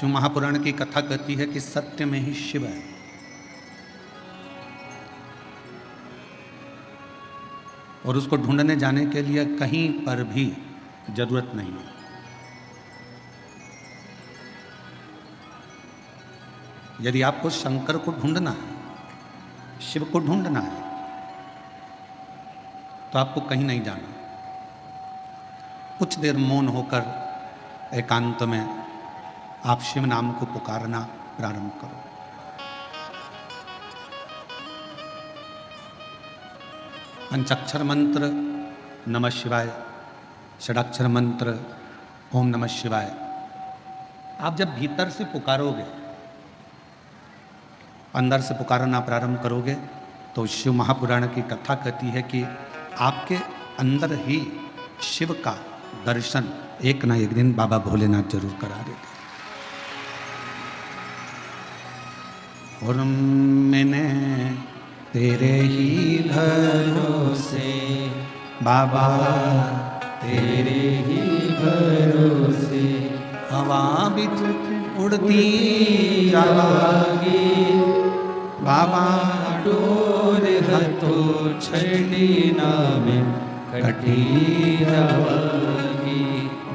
शिव महापुराण की कथा कहती है कि सत्य में ही शिव है। और उसको ढूंढने जाने के लिए कहीं पर भी जरूरत नहीं है। यदि आपको शंकर को ढूंढना है, शिव को ढूंढना है, तो आपको कहीं नहीं जाना। कुछ देर मौन होकर एकांत में आप शिव नाम को पुकारना प्रारंभ करो। पंचाक्षर मंत्र नमः शिवाय, षडाक्षर मंत्र ओम नमः शिवाय, आप जब भीतर से पुकारोगे, अंदर से पुकारना प्रारंभ करोगे, तो शिव महापुराण की कथा कहती है कि आपके अंदर ही शिव का दर्शन एक ना एक दिन बाबा भोलेनाथ जरूर करा देते। और मैंने तेरे ही भरोसे बाबा, तेरे ही भरोसे हवा बिच उड़ती जावागी बाबा, डोर हतो छड़ी नामे कटी जावागी।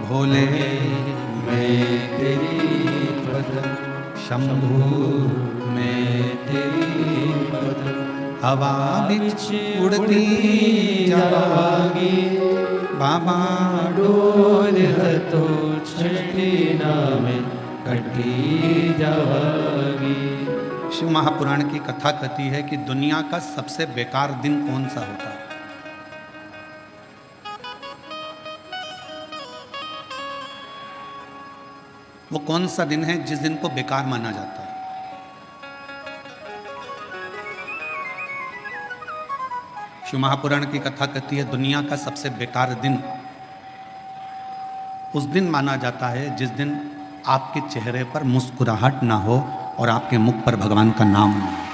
भोले मैं तेरी पद शंभु मैं तेरी पद हवा बिच उड़ती जावागी बाबा, डोर हतो छड़ी नामे कटी जावागी। शिव महापुराण की कथा कहती है कि दुनिया का सबसे बेकार दिन कौन सा होता है? वो कौन सा दिन है जिस दिन को बेकार माना जाता है? शिव महापुराण की कथा कहती है दुनिया का सबसे बेकार दिन उस दिन माना जाता है जिस दिन आपके चेहरे पर मुस्कुराहट ना हो और आपके मुख पर भगवान का नाम ना हो।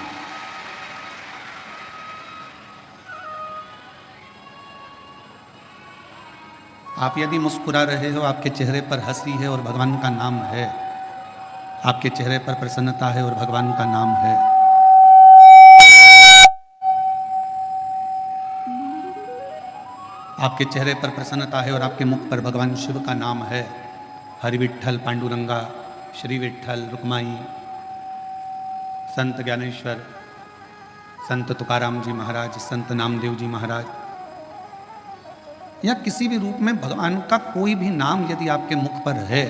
आप यदि मुस्कुरा रहे हो, आपके चेहरे पर हंसी है और भगवान का नाम है, आपके चेहरे पर प्रसन्नता है और भगवान का नाम है, आपके चेहरे पर प्रसन्नता है और आपके मुख पर भगवान शिव का नाम है, हरि विठ्ठल, पांडुरंगा, श्री विठ्ठल, रुक्माई, संत ज्ञानेश्वर, संत तुकाराम जी महाराज, संत नामदेव जी महाराज, या किसी भी रूप में भगवान का कोई भी नाम यदि आपके मुख पर है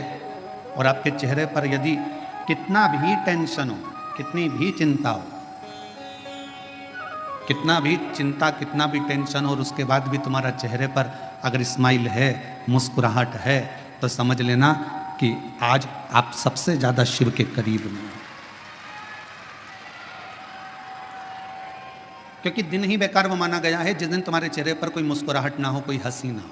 और आपके चेहरे पर यदि कितना भी टेंशन हो, कितनी भी चिंता हो, कितना भी चिंता, कितना भी टेंशन हो, और उसके बाद भी तुम्हारा चेहरे पर अगर स्माइल है, मुस्कुराहट है, तो समझ लेना कि आज आप सबसे ज्यादा शिव के करीब में। क्योंकि दिन ही बेकार वो माना गया है जिस दिन तुम्हारे चेहरे पर कोई मुस्कुराहट ना हो, कोई हंसी ना हो।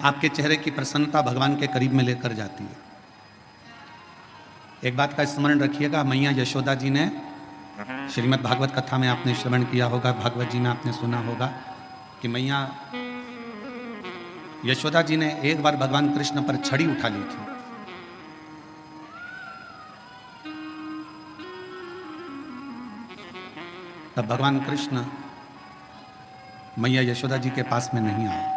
आपके चेहरे की प्रसन्नता भगवान के करीब में लेकर जाती है। एक बात का स्मरण रखिएगा, मैया यशोदा जी ने श्रीमद् भागवत कथा में आपने श्रवण किया होगा, भागवत जी में आपने सुना होगा कि मैया यशोदा जी ने एक बार भगवान कृष्ण पर छड़ी उठा ली थी। तब भगवान कृष्ण मैया यशोदा जी के पास में नहीं आए।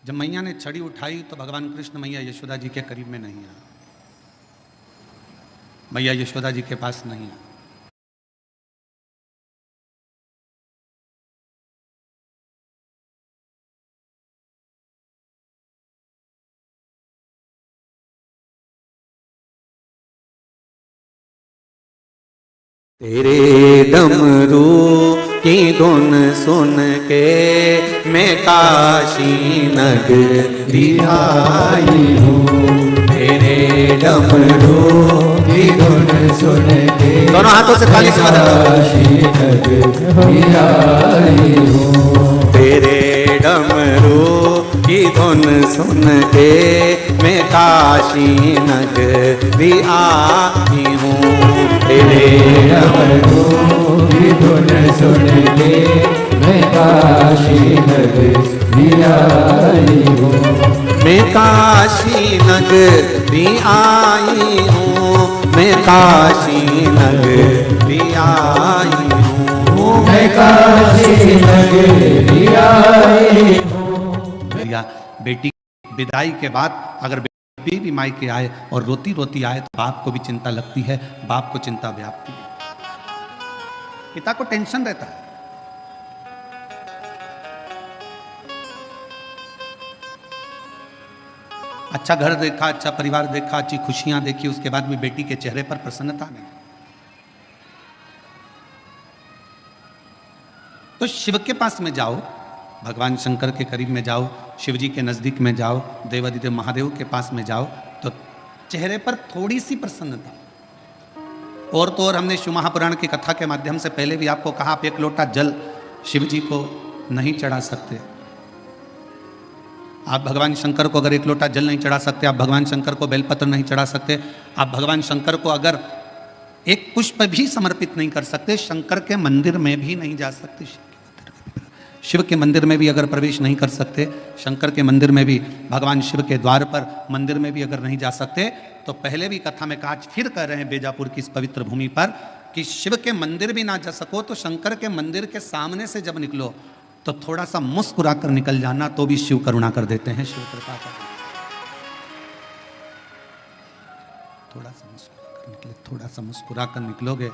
जब मैया ने छड़ी उठाई तो भगवान कृष्ण मैया यशोदा जी के करीब में नहीं आए, मैया यशोदा जी के पास नहीं आए। तेरे डमरू की धुन सुन के मैं काशी नगरी आई हूँ। तेरे डमरू की धुन सुन के दोनों हाथों से खाली से काशी नगरी आई हूँ। तेरे डमरू की धुन सुन के मैं काशी नगरी आई हूँ। तेरे अवधूत की धुन सुन के मैं काशी नगरी आई हूँ। मैं काशी नगरी आई हूँ, मैं काशी नगरी आई हूँ, मैं काशी नगरी आई हूँ। या बेटी विदाई के बाद अगर बेटी भी मायके आए और रोती रोती आए तो बाप को भी चिंता लगती है, बाप को चिंता व्यापती है, पिता को टेंशन रहता है। अच्छा घर देखा, अच्छा परिवार देखा, अच्छी खुशियां देखी, उसके बाद भी बेटी के चेहरे पर प्रसन्नता नहीं। तो शिव के पास में जाओ, भगवान शंकर के करीब में जाओ, शिव जी के नजदीक में जाओ, देवादिदेव महादेव के पास में जाओ तो चेहरे पर थोड़ी सी प्रसन्नता। और तो और हमने शिव महापुराण की कथा के माध्यम से पहले भी आपको कहा, आप एक लोटा जल शिव जी को नहीं चढ़ा सकते। आप भगवान शंकर को अगर एक लोटा जल नहीं चढ़ा सकते, आप भगवान शंकर को बेलपत्र नहीं चढ़ा सकते, आप भगवान शंकर को अगर एक पुष्प भी समर्पित नहीं कर सकते, शंकर के मंदिर में भी नहीं जा सकते, शिव के मंदिर में भी अगर प्रवेश नहीं कर सकते, शंकर के मंदिर में भी, भगवान शिव के द्वार पर मंदिर में भी अगर नहीं जा सकते, तो पहले भी कथा में कहा, फिर कह रहे हैं बेजापुर की इस पवित्र भूमि पर कि शिव के मंदिर भी ना जा सको तो शंकर के मंदिर के सामने से जब निकलो तो थोड़ा सा मुस्कुरा कर निकल जाना, तो भी शिव करुणा कर देते हैं, शिव कृपा कर। थोड़ा सा मुस्कुरा कर निकले, थोड़ा सा मुस्कुरा कर निकलोगे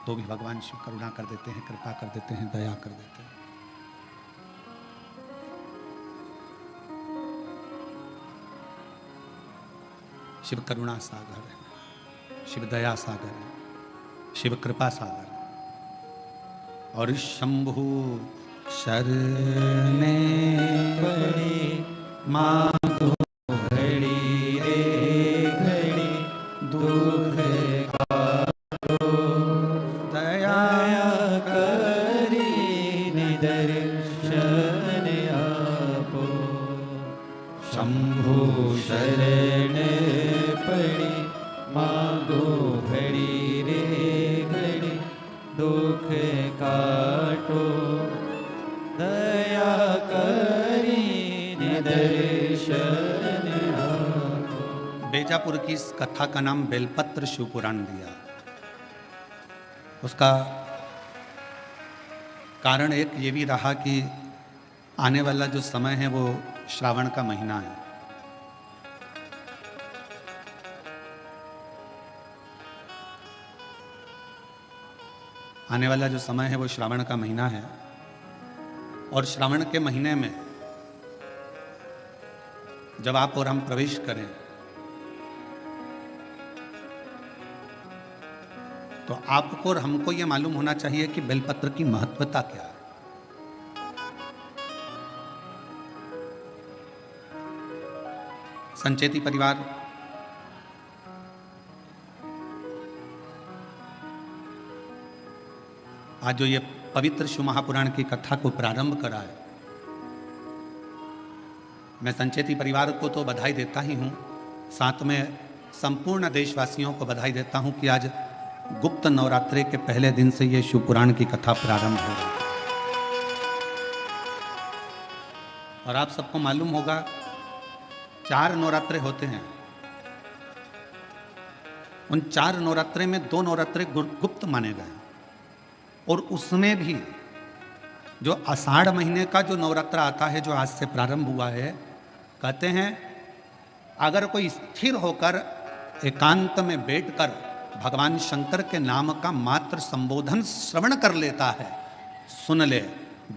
तो भी भगवान शिव करुणा कर देते हैं, कृपा कर देते हैं, दया कर देते हैं। शिव करुणा सागर है, शिव दया सागर है, शिव कृपा सागर है। और शंभु शरणे पड़ी मांगो घड़ी रे घड़ी, दुख काटो दया करी निदर्शन आपो। शंभु शरण पड़ी मांगो घड़ी रे घड़ी, दुख काटो दया करी निदर्शन आपो। बेजापुर की इस कथा का नाम बेलपत्र शिव पुराण दिया। उसका कारण एक ये भी रहा कि आने वाला जो समय है वो श्रावण का महीना है। आने वाला जो समय है वो श्रावण का महीना है, और श्रावण के महीने में जब आप और हम प्रवेश करें तो आपको और हमको ये मालूम होना चाहिए कि बेलपत्र की महत्वता क्या है। संचेती परिवार आज जो ये पवित्र शिव महापुराण की कथा को प्रारंभ करा है, मैं संचेती परिवार को तो बधाई देता ही हूँ, साथ में संपूर्ण देशवासियों को बधाई देता हूँ कि आज गुप्त नवरात्रे के पहले दिन से ये शिव पुराण की कथा प्रारंभ हो रही है। और आप सबको मालूम होगा 4 नवरात्रे होते हैं, उन 4 नवरात्रे में 2 नवरात्रे गुप्त माने गए, और उसमें भी जो आषाढ़ महीने का जो नवरात्रा आता है, जो आज से प्रारंभ हुआ है, कहते हैं अगर कोई स्थिर होकर एकांत में बैठकर भगवान शंकर के नाम का मात्र संबोधन श्रवण कर लेता है, सुन ले,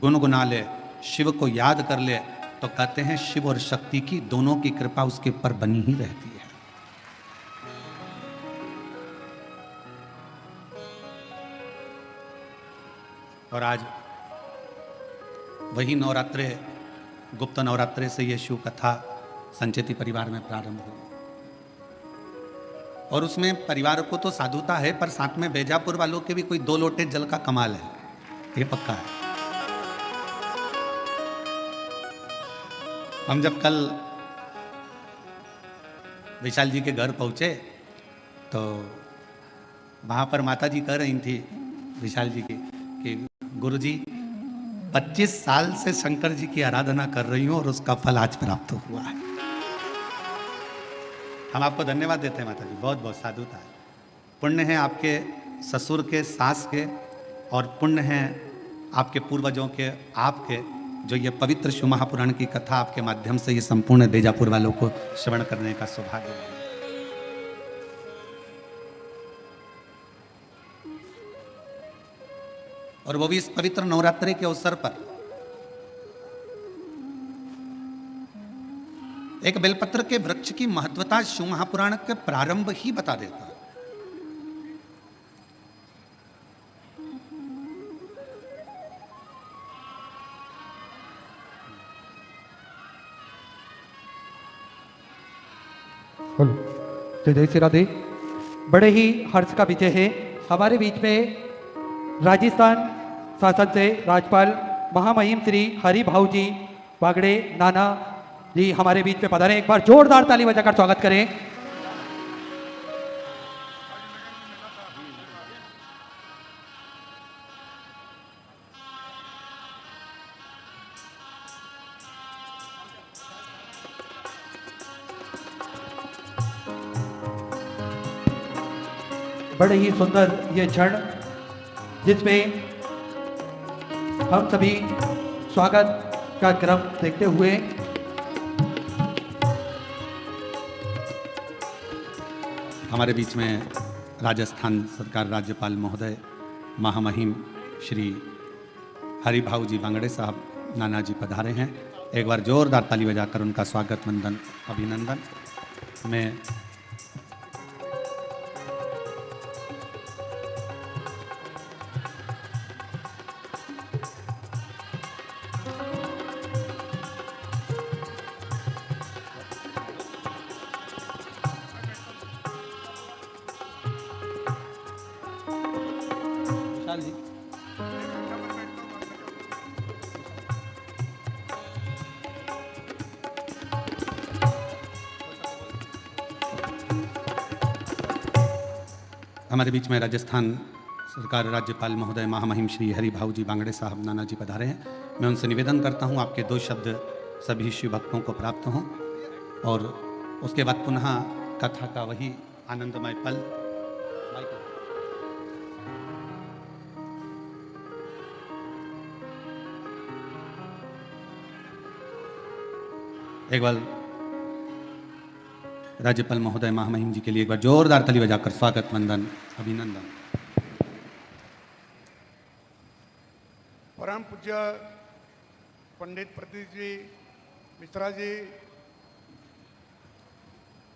गुनगुना ले, शिव को याद कर ले, तो कहते हैं शिव और शक्ति की दोनों की कृपा उसके ऊपर बनी ही रहती है। और आज वही नवरात्रे, गुप्त नवरात्रे से ये शिव कथा संचेती परिवार में प्रारंभ हुई, और उसमें परिवार को तो साधुता है, पर साथ में बेजापुर वालों के भी कोई 2 लोटे जल का कमाल है, ये पक्का है। हम जब कल विशाल जी के घर पहुंचे तो वहाँ पर माता जी कह रही थी विशाल जी की कि गुरु जी 25 साल से शंकर जी की आराधना कर रही हूँ और उसका फल आज प्राप्त हुआ है। हम आपको धन्यवाद देते हैं माता जी, बहुत बहुत साधुता है। पुण्य है आपके ससुर के, सास के, और पुण्य है आपके पूर्वजों के, आपके, जो ये पवित्र शिव महापुराण की कथा आपके माध्यम से ये संपूर्ण बेजापुर वालों को श्रवण करने का सौभाग्य है। और वो भी इस पवित्र नवरात्रि के अवसर पर एक बेलपत्र के वृक्ष की महत्वता शिव महापुराण के प्रारंभ ही बता देता है। जय जय श्री राधे। बड़े ही हर्ष का विषय है, हमारे बीच में राजस्थान शासन से राज्यपाल महामहिम श्री हरि भाऊ जी बागड़े नाना जी हमारे बीच में पधारे। एक बार जोरदार ताली बजाकर स्वागत करें। बड़े ही सुंदर ये क्षण जिसमें हम सभी स्वागत का क्रम देखते हुए हमारे बीच में राजस्थान सरकार राज्यपाल महोदय महामहिम श्री हरि भाऊ जी बांगड़े साहब नाना जी पधारे हैं। एक बार जोरदार ताली बजाकर उनका स्वागत वंदन अभिनंदन। मैं जी हमारे बीच में राजस्थान सरकार राज्यपाल महोदय महामहिम श्री हरि भाऊ जी बांगड़े साहब नाना जी पधारे हैं। मैं उनसे निवेदन करता हूं आपके 2 शब्द सभी शिव भक्तों को प्राप्त हों और उसके बाद पुनः कथा का वही आनंदमय पल। एक बार राज्यपाल महोदय महामहिम जी के लिए एक बार जोरदार ताली बजाकर स्वागत वंदन अभिनंदन। परम पूज्य पंडित प्रदीप जी मिश्रा जी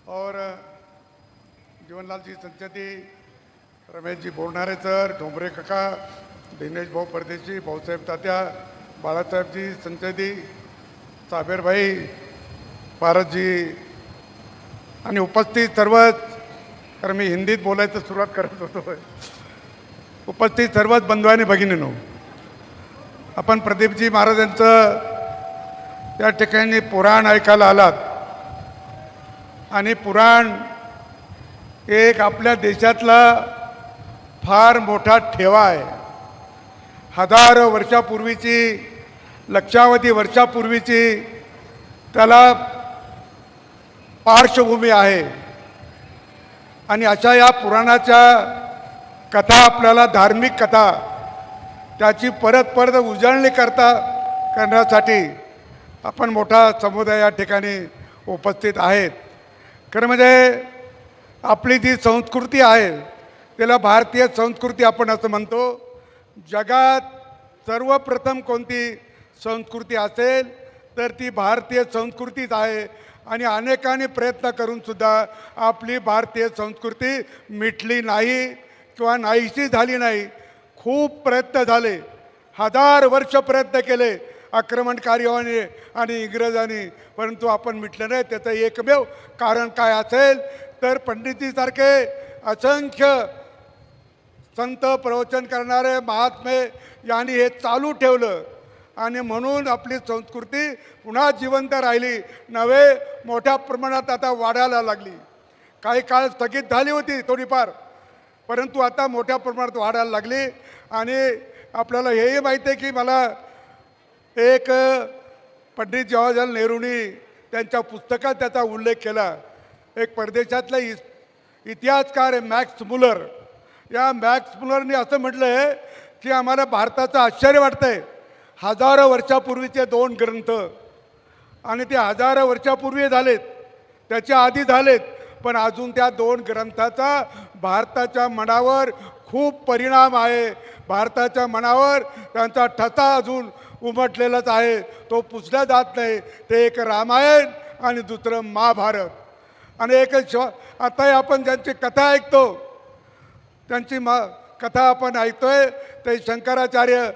और जीवनलाल जी संचेती, रमेश जी बोरणारे सर, डोंबरे काका, दिनेश भाऊ परदेशी, भाऊसाहेब तात्या, बाळासाहेब जी संचेती, साबेर भाई, भारत जी आणि उपस्थित सर्वच, कारण मी हिंदीत बोलायचं सुरुवात करत होतो, उपस्थित सर्वच बंधू आणि भगिनींनो, आपण प्रदीपजी महाराजांचं त्या ठिकाणी पुराण ऐकायला आलात आणि पुराण एक आपल्या देशातला फार मोठा ठेवा आहे। हजारो वर्षापूर्वीची, लक्षावधी वर्षापूर्वीची त्याला पार्श्वभूमी आहे आणि अशा या पुराणाच्या कथा, आपल्याला धार्मिक कथा, त्याची परत परत उजळणी करण्यासाठी आपण मोठा समुदाय या ठिकाणी उपस्थित आहेत। खरं म्हणजे आपली जी संस्कृती आहे त्याला भारतीय संस्कृती आपण असं म्हणतो। जगात सर्वप्रथम कोणती संस्कृती असेल तर ती भारतीय संस्कृतीच आहे आणि अनेकांनी प्रयत्न करून सुद्धा आपली भारतीय संस्कृती मिटली नाही किंवा नाहीशी झाली नाही। खूप प्रयत्न झाले, 1000 वर्ष प्रयत्न केले आक्रमणकार्याने आणि इंग्रजांनी, परंतु आपण मिटलं नाही। त्याचं एकमेव कारण काय असेल तर पंडितजीसारखे असंख्य संत प्रवचन करणारे महात्मे यांनी हे चालू ठेवलं आणि म्हणून आपली संस्कृती पुन्हा जिवंत राहिली नव्हे, मोठ्या प्रमाणात आता वाढायला लागली. काही काळ स्थगित झाली होती थोडीफार, परंतु आता मोठ्या प्रमाणात वाढायला लागली. आणि आपल्याला हेही माहिती आहे की मला एक पंडित जवाहरलाल नेहरूंनी त्यांच्या पुस्तकात त्याचा उल्लेख केला. एक परदेशातला इतिहासकार आहे मॅक्स मुलर. या मॅक्स मुलरने असं म्हटलं आहे की आम्हाला भारताचं आश्चर्य वाटतं आहे. हजारो वर्षापूर्वीचे 2 ग्रंथ आणि ते हजारो वर्षापूर्वी झालेत, त्याच्या आधी झालेत, पण अजून त्या 2 ग्रंथाचा भारताच्या मनावर खूप परिणाम आहे. भारताच्या मनावर त्यांचा ठसा अजून उमटलेलाच आहे, तो पुसला जात नाही. ते एक रामायण आणि दुसरं महाभारत. आणि एक आता आपण ज्यांची कथा ऐकतो, त्यांची कथा आपण ऐकतोय ते शंकराचार्य,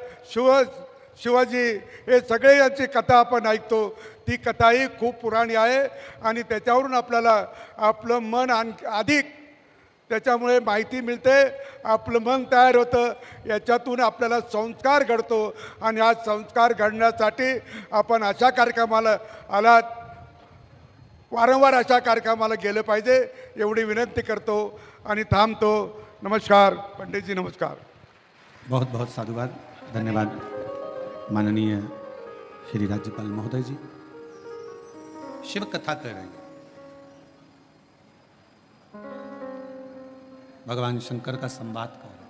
शिवाजी, हे सगळे यांची कथा आपण ऐकतो. ती कथाही खूप पुराणी आहे आणि त्याच्यावरून आपल्याला आपलं मन अधिक त्याच्यामुळे माहिती मिळते. आपलं मन तयार होतं, याच्यातून आपल्याला संस्कार घडतो. आणि आज संस्कार घडण्यासाठी आपण अशा कार्यक्रमाला आलात, वारंवार अशा कार्यक्रमाला गेलं पाहिजे एवढी विनंती करतो आणि थांबतो. नमस्कार पंडितजी, नमस्कार. बहुत बहुत साधुवाद, धन्यवाद माननीय श्री राज्यपाल महोदय जी. शिव कथा कह रहे हैं, भगवान शंकर का संवाद कर रहे हैं.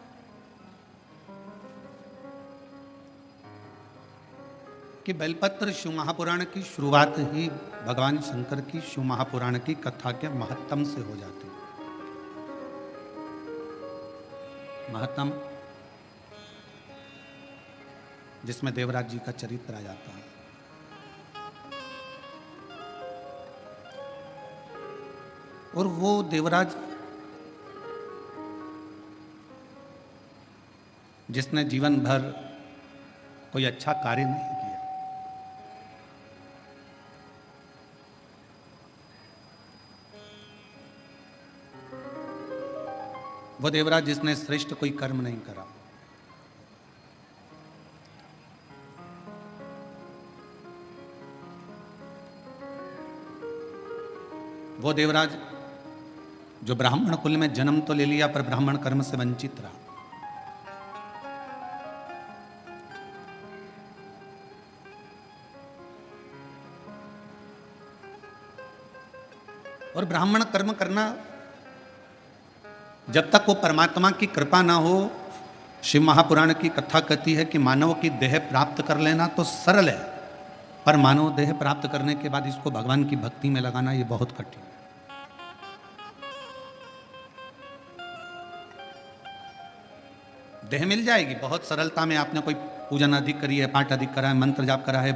कि बेलपत्र शिव महापुराण की शुरुआत ही भगवान शंकर की शिव महापुराण की कथा के महत्तम से हो जाती है. महत्तम जिसमें देवराज जी का चरित्र आ जाता है. और वो देवराज जिसने जीवन भर कोई अच्छा कार्य नहीं किया, वो देवराज जिसने श्रेष्ठ कोई कर्म नहीं करा, वो देवराज जो ब्राह्मण कुल में जन्म तो ले लिया पर ब्राह्मण कर्म से वंचित रहा. और ब्राह्मण कर्म करना जब तक वो परमात्मा की कृपा ना हो, शिव महापुराण की कथा कहती है कि मानव की देह प्राप्त कर लेना तो सरल है, पर मानव देह प्राप्त करने के बाद इसको भगवान की भक्ति में लगाना ये बहुत कठिन है. देह मिल जाएगी बहुत सरलता में. आपने कोई पूजन अधिक करी है, पाठ अधिक करा है, मंत्र जाप करा है,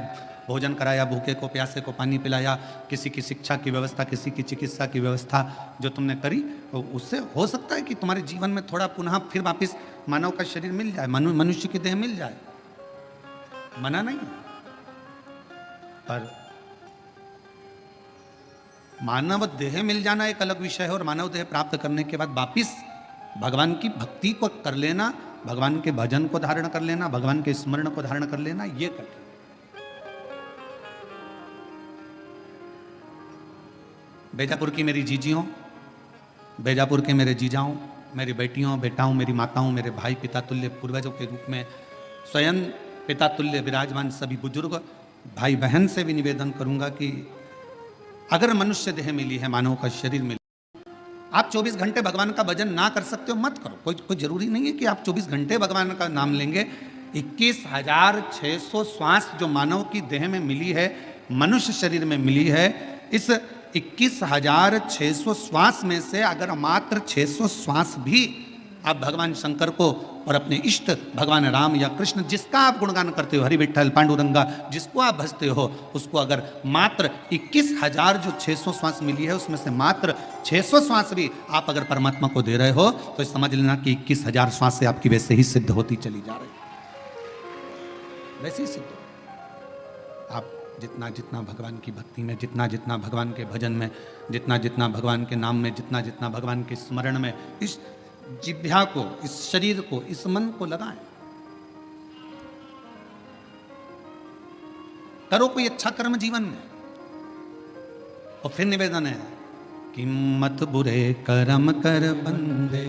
भोजन कराया, भूखे को प्यासे को पानी पिलाया, किसी की शिक्षा की व्यवस्था, किसी की चिकित्सा की व्यवस्था जो तुमने करी, तो उससे हो सकता है कि तुम्हारे जीवन में थोड़ा पुनः फिर वापस मानव का शरीर मिल जाए, मनुष्य की देह मिल जाए. मना नहीं, पर मानव देह मिल जाना एक अलग विषय है. और मानव देह प्राप्त करने के बाद वापिस भगवान की भक्ति को कर लेना, भगवान के भजन को धारण कर लेना, भगवान के स्मरण को धारण कर लेना, ये कठिन. बेजापुर की मेरी जीजियों, बेजापुर के मेरे जीजाओं, मेरी बेटियों, बेटाओं, मेरी माताओं, मेरे भाई, पिता तुल्य पूर्वजों के रूप में स्वयं पिता तुल्य विराजमान सभी बुजुर्ग भाई बहन से भी निवेदन करूंगा कि अगर मनुष्य देह मिली है, मानव का शरीर मिला, आप 24 घंटे भगवान का भजन ना कर सकते हो मत करो. कोई जरूरी नहीं है कि आप 24 घंटे भगवान का नाम लेंगे. 21,600 श्वास जो मानव की देह में मिली है, मनुष्य शरीर में मिली है, इस 21,600 श्वास में से अगर मात्र 600 श्वास भी आप भगवान शंकर को और अपने इष्ट भगवान राम या कृष्ण, जिसका आप गुणगान करते हो, हरि विठ्ठल पांडुरंगा, जिसको आप भजते हो, उसको अगर मात्र 21,000 जो 600 श्वास मिली है उसमें से मात्र 600 श्वास भी आप अगर परमात्मा को दे रहे हो तो समझ लेना कि 21,000 श्वास से आपकी वैसे ही सिद्ध होती चली जा रही है, वैसे ही सिद्ध हो. आप जितना जितना भगवान की भक्ति में, जितना जितना भगवान के भजन में, जितना जितना भगवान के नाम में, जितना जितना भगवान के स्मरण में इस जिह्वा को, इस शरीर को, इस मन को लगाएं, करो कोई अच्छा कर्म जीवन में। और फिर निवेदन है कि मत बुरे कर्म कर बंदे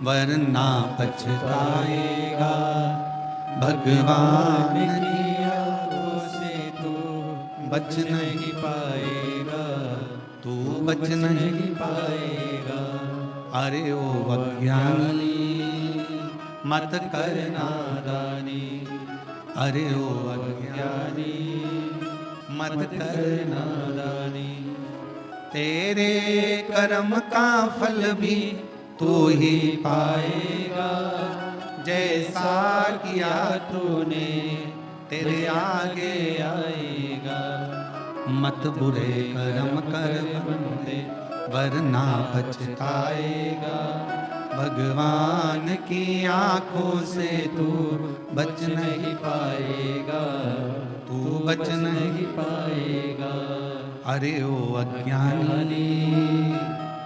वरना पछताएगा, भगवान की आंखों से तू बच नहीं पाएगा, तू बच नहीं पाएगा। अरे ओ अज्ञानी मत कर नादानी, अरे ओ अज्ञानी मत कर नादानी। तेरे कर्म का फल भी तू ही पाएगा, जैसा किया तूने तेरे आगे आएगा। मत बुरे कर्म कर बंदे वरना पछताएगा, भगवान की आंखों से तू बच नहीं पाएगा, तू बच नहीं पाएगा। अरे ओ अज्ञानी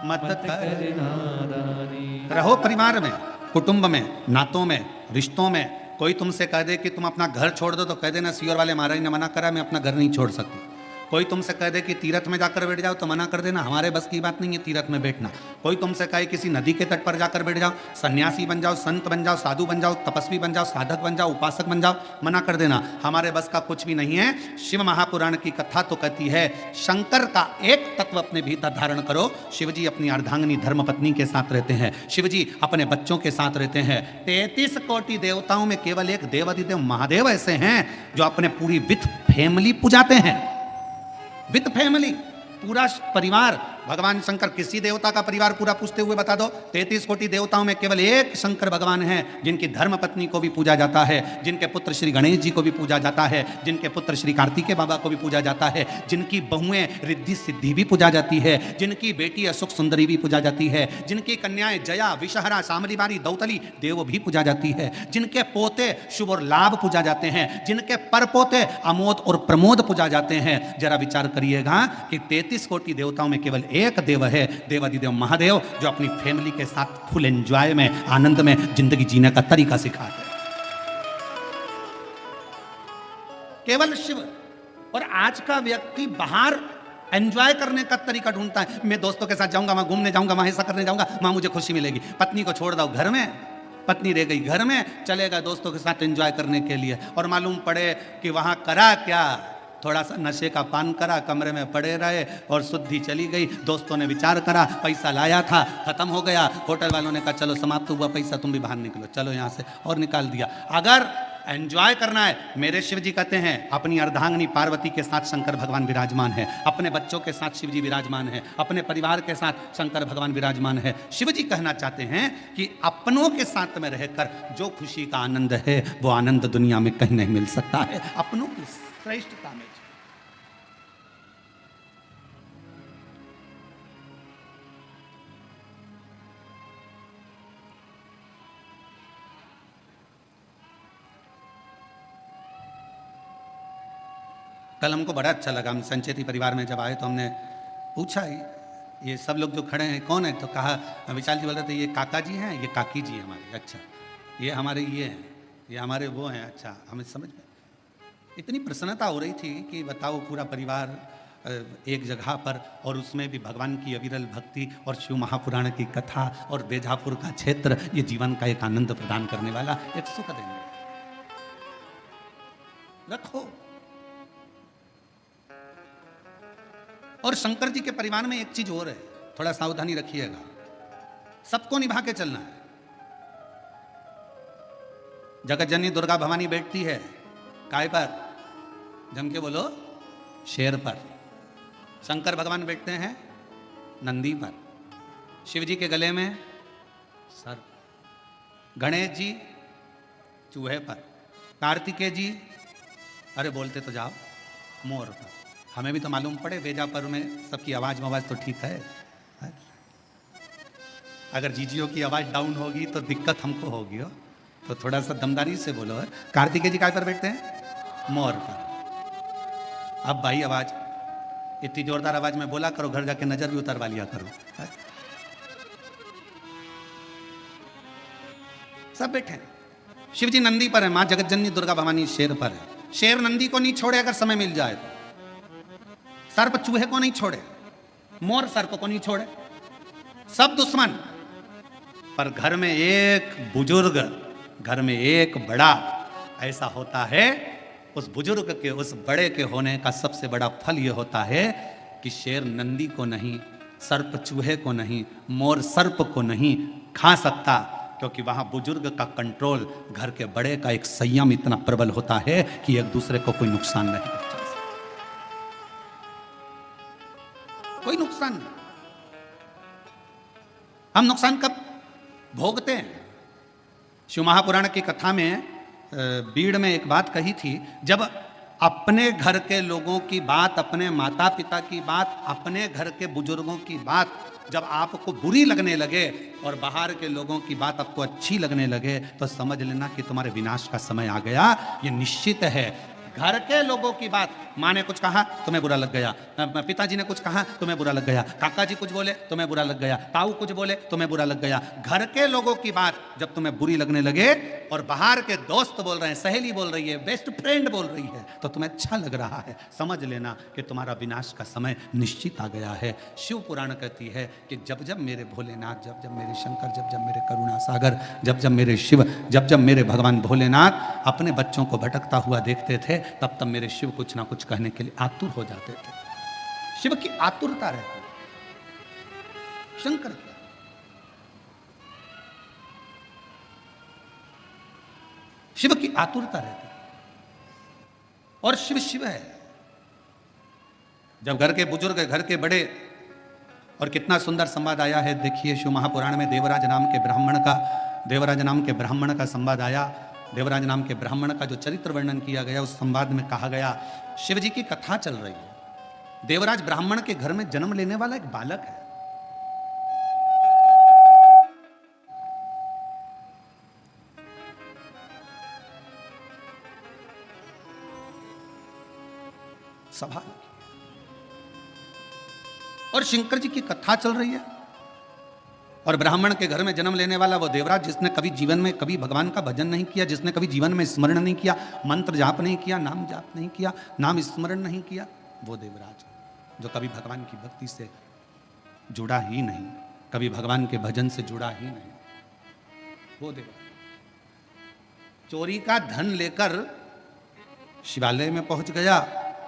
मत कर नादानी। रहो परिवार में, कुटुंब में, नातों में, रिश्तों में। कोई तुमसे कह दे कि तुम अपना घर छोड़ दो तो कह देना सीओर वाले महाराज ने मना करा, मैं अपना घर नहीं छोड़ सकती। कोई तुमसे कह दे कि तीर्थ में जाकर बैठ जाओ तो मना कर देना, हमारे बस की बात नहीं है तीर्थ में बैठना। कोई तुमसे कहे किसी नदी के तट पर जाकर बैठ जाओ, सन्यासी बन जाओ, संत बन जाओ, साधु बन जाओ, तपस्वी बन जाओ, साधक बन जाओ, उपासक बन जाओ, मना कर देना, हमारे बस का कुछ भी नहीं है। शिव महापुराण की कथा तो कहती है शंकर का एक तत्व अपने भीतर धारण करो। शिवजी अपनी अर्धांगिनी धर्मपत्नी के साथ रहते हैं, शिवजी अपने बच्चों के साथ रहते हैं। 33 कोटि देवताओं में केवल एक देवाधिदेव महादेव ऐसे हैं जो अपने पूरी विथ फैमिली पुजाते हैं। विथ फैमिली, पूरा परिवार। भगवान शंकर, किसी देवता का परिवार पूरा पूछते हुए बता दो। 33 कोटि देवताओं में केवल एक शंकर भगवान हैं जिनकी धर्म पत्नी को भी पूजा जाता है, जिनके पुत्र श्री गणेश जी को भी पूजा जाता है, जिनके पुत्र श्री कार्तिकेय बाबा को भी पूजा जाता है, जिनकी बहुएं रिद्धि सिद्धि भी पूजा जाती है, जिनकी बेटी अशोक सुंदरी भी पूजा जाती है, जिनकी कन्याएं जया, विषहरा, शामलीबारी, दौतली देव भी पूजा जाती है, जिनके पोते शुभ और लाभ पूजा जाते हैं, जिनके परपोते अमोद और प्रमोद पूजा जाते हैं। जरा विचार करिएगा कि 33 कोटि देवताओं में केवल एक देव है, देवादिदेव महादेव, जो अपनी फैमिली के साथ फुल एंजॉय में, आनंद में जिंदगी जीने का तरीका सिखाते हैं। केवल शिव। और आज का व्यक्ति बाहर एंजॉय करने का तरीका ढूंढता है। मैं दोस्तों के साथ जाऊंगा, वहां घूमने जाऊंगा, वहां ऐसा करने जाऊंगा, वहां मुझे खुशी मिलेगी। पत्नी को छोड़ दो घर में, पत्नी रह गई घर में, चलेगा दोस्तों के साथ एंजॉय करने के लिए, और मालूम पड़े कि वहां करा क्या, थोड़ा सा नशे का पान करा, कमरे में पड़े रहे और शुद्धि चली गई। दोस्तों ने विचार करा, पैसा लाया था खत्म हो गया, होटल वालों ने कहा चलो समाप्त हुआ पैसा, तुम भी बाहर निकलो, चलो यहाँ से, और निकाल दिया। अगर एंजॉय करना है, मेरे शिव जी कहते हैं अपनी अर्धांगिनी पार्वती के साथ शंकर भगवान विराजमान है, अपने बच्चों के साथ शिव जी विराजमान है, अपने परिवार के साथ शंकर भगवान विराजमान है। शिव जी कहना चाहते हैं कि अपनों के साथ में रहकर जो खुशी का आनंद है वो आनंद दुनिया में कहीं नहीं मिल सकता है। अपनों की श्रेष्ठता में कल हमको बड़ा अच्छा लगा। हम संचेती परिवार में जब आए तो हमने पूछा ये सब लोग जो खड़े हैं कौन है, तो कहा विशाल जी बोल रहे थे ये काका जी हैं, ये काकी जी हैं हमारे। अच्छा, ये हमारे ये हैं, ये हमारे वो हैं। अच्छा, हमें समझ में इतनी प्रसन्नता हो रही थी कि बताओ पूरा परिवार एक जगह पर, और उसमें भी भगवान की अविरल भक्ति और शिव महापुराण की कथा और बेजापुर का क्षेत्र, ये जीवन का एक आनंद प्रदान करने वाला एक सुख देने रखो। और शंकर जी के परिवार में एक चीज और है, थोड़ा सावधानी रखिएगा, सबको निभा के चलना है। जगत जननी दुर्गा भवानी बैठती है काय पर, जम के बोलो, शेर पर। शंकर भगवान बैठते हैं नंदी पर, शिव जी के गले में सर्प, गणेश जी चूहे पर, कार्तिकेय जी अरे बोलते तो जाओ मोर पर। हमें भी तो मालूम पड़े, बेजापुर में सबकी आवाज तो ठीक है, अगर जीजियों की आवाज डाउन होगी तो दिक्कत हमको होगी हो, तो थोड़ा सा दमदारी से बोलो। कार्तिकेय जी काय पर बैठते हैं? मोर पर। अब भाई आवाज इतनी जोरदार आवाज में बोला करो, घर जाके नजर भी उतरवा लिया करो। सब बैठे हैं। शिव जी नंदी पर है, मां जगत जननी दुर्गा भवानी शेर पर है। शेर नंदी को नहीं छोड़े अगर समय मिल जाए तो, सर्प चूहे को नहीं छोड़े, मोर सर्प को नहीं छोड़े, सब दुश्मन। पर घर में एक बुजुर्ग, घर में एक बड़ा ऐसा होता है, उस बुजुर्ग के, उस बड़े के होने का सबसे बड़ा फल यह होता है कि शेर नंदी को नहीं, सर्प चूहे को नहीं, मोर सर्प को नहीं खा सकता, क्योंकि वहां बुजुर्ग का कंट्रोल, घर के बड़े का एक संयम इतना प्रबल होता है कि एक दूसरे को कोई नुकसान नहीं पहुंचा सकता, कोई नुकसान नहीं। हम नुकसान कब भोगते हैं? शिव महापुराण की कथा में बीड़ में एक बात कही थी, जब अपने घर के लोगों की बात, अपने माता पिता की बात, अपने घर के बुजुर्गों की बात जब आपको बुरी लगने लगे और बाहर के लोगों की बात आपको अच्छी लगने लगे, तो समझ लेना कि तुम्हारे विनाश का समय आ गया, ये निश्चित है। घर के लोगों की बात, माँ ने कुछ कहा तुम्हें बुरा लग गया, पिताजी ने कुछ कहा तुम्हें बुरा लग गया, काका जी कुछ बोले तुम्हें बुरा लग गया, ताऊ कुछ बोले तुम्हें बुरा लग गया। घर के लोगों की बात जब तुम्हें बुरी लगने लगे और बाहर के दोस्त बोल रहे हैं, सहेली बोल रही है, बेस्ट फ्रेंड बोल रही है, तो तुम्हें अच्छा लग रहा है, समझ लेना कि तुम्हारा विनाश का समय निश्चित आ गया है। शिव पुराण कहती है कि जब जब मेरे भोलेनाथ, जब जब मेरे शंकर, जब जब मेरे करुणा सागर, जब जब मेरे शिव, जब जब मेरे भगवान भोलेनाथ अपने बच्चों को भटकता हुआ देखते थे, तब तब मेरे शिव कुछ ना कुछ कहने के लिए आतुर हो जाते थे। शिव की आतुरता रहती, शंकर शिव की आतुरता रहती, और शिव शिव है। जब घर के बुजुर्ग, घर के बड़े, और कितना सुंदर संवाद आया है, देखिए शिव महापुराण में देवराज नाम के ब्राह्मण का संवाद आया। देवराज नाम के ब्राह्मण का जो चरित्र वर्णन किया गया, उस संवाद में कहा गया, शिव जी की कथा चल रही है, देवराज ब्राह्मण के घर में जन्म लेने वाला एक बालक है। सभा और शंकर जी की कथा चल रही है, और ब्राह्मण के घर में जन्म लेने वाला वो देवराज, जिसने कभी जीवन में कभी भगवान का भजन नहीं किया, जिसने कभी जीवन में स्मरण नहीं किया, मंत्र जाप नहीं किया, नाम जाप नहीं किया, नाम स्मरण नहीं किया, वो देवराज जो कभी भगवान की भक्ति से जुड़ा ही नहीं, कभी भगवान के भजन से जुड़ा ही नहीं, वो देवराज चोरी का धन लेकर शिवालय में पहुंच गया।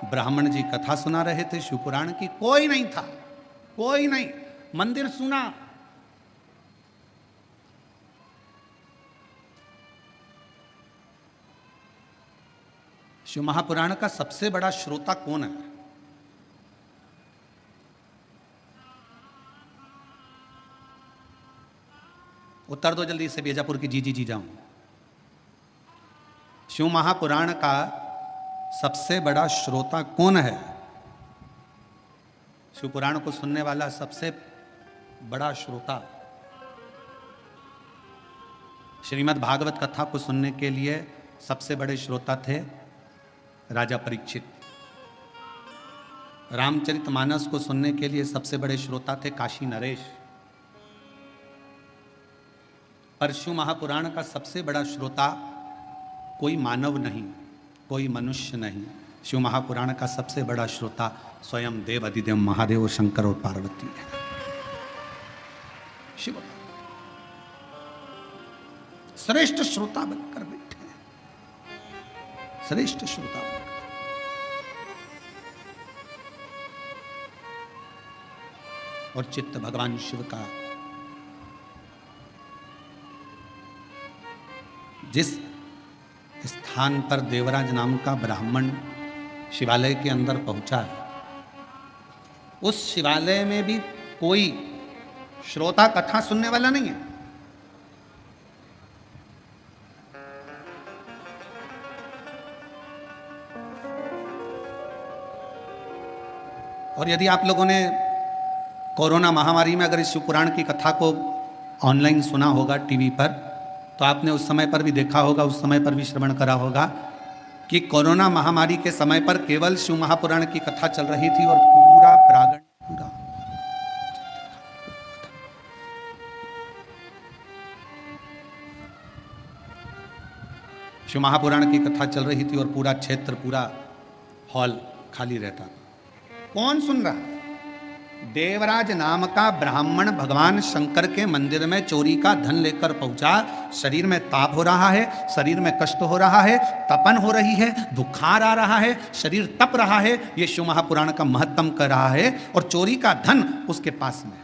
ब्राह्मण जी कथा सुना रहे थे शिवपुराण की, कोई नहीं था, कोई नहीं, मंदिर सुना। शिव महापुराण का सबसे बड़ा श्रोता कौन है? उत्तर दो जल्दी से, बीजापुर की जी जाऊं। शिव महापुराण का सबसे बड़ा श्रोता कौन है? शिव पुराण को सुनने वाला सबसे बड़ा श्रोता, श्रीमद् भागवत कथा को सुनने के लिए सबसे बड़े श्रोता थे राजा परीक्षित। रामचरितमानस को सुनने के लिए सबसे बड़े श्रोता थे काशी नरेश। पर शिव महापुराण का सबसे बड़ा श्रोता कोई मानव नहीं, कोई मनुष्य नहीं। शिव महापुराण का सबसे बड़ा श्रोता स्वयं देव अधिदेव महादेव शंकर और पार्वती है। शिव श्रेष्ठ श्रोता बनकर बैठे हैं, श्रेष्ठ श्रोता बनकर। और चित्त भगवान शिव का जिस स्थान पर देवराज नाम का ब्राह्मण शिवालय के अंदर पहुंचा है, उस शिवालय में भी कोई श्रोता कथा सुनने वाला नहीं है। और यदि आप लोगों ने कोरोना महामारी में अगर इस शिव पुराण की कथा को ऑनलाइन सुना होगा टीवी पर, तो आपने उस समय पर भी देखा होगा, उस समय पर भी श्रवण करा होगा कि कोरोना महामारी के समय पर केवल शिव महापुराण की कथा चल रही थी और पूरा प्रांगण पूरा शिव महापुराण की कथा चल रही थी और पूरा क्षेत्र, पूरा हॉल खाली रहता था। कौन सुन रहा? देवराज नाम का ब्राह्मण भगवान शंकर के मंदिर में चोरी का धन लेकर पहुंचा। शरीर में ताप हो रहा है, शरीर में कष्ट हो रहा है, तपन हो रही है, बुखार आ रहा है, शरीर तप रहा है। ये शिव महापुराण का महत्तम कर रहा है और चोरी का धन उसके पास में।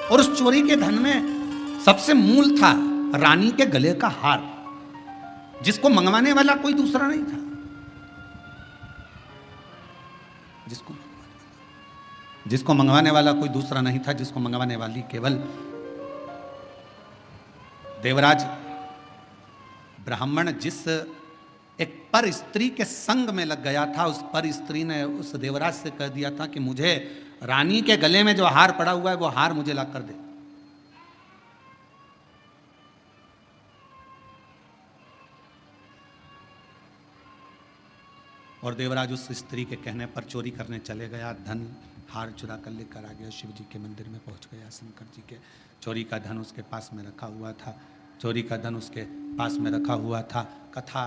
और उस चोरी के धन में सबसे मूल था रानी के गले का हार, जिसको मंगवाने वाला कोई दूसरा नहीं था। जिसको मंगवाने वाला कोई दूसरा नहीं था, जिसको मंगवाने वाली केवल देवराज ब्राह्मण जिस एक पर स्त्री के संग में लग गया था, उस पर स्त्री ने उस देवराज से कह दिया था कि मुझे रानी के गले में जो हार पड़ा हुआ है वो हार मुझे ला कर दे। और देवराज उस स्त्री के कहने पर चोरी करने चले गया। धन हार चुरा कर लेकर आ गया, शिव जी के मंदिर में पहुंच गया। शंकर जी के चोरी का धन उसके पास में रखा हुआ था, चोरी का धन उसके पास में रखा हुआ था। कथा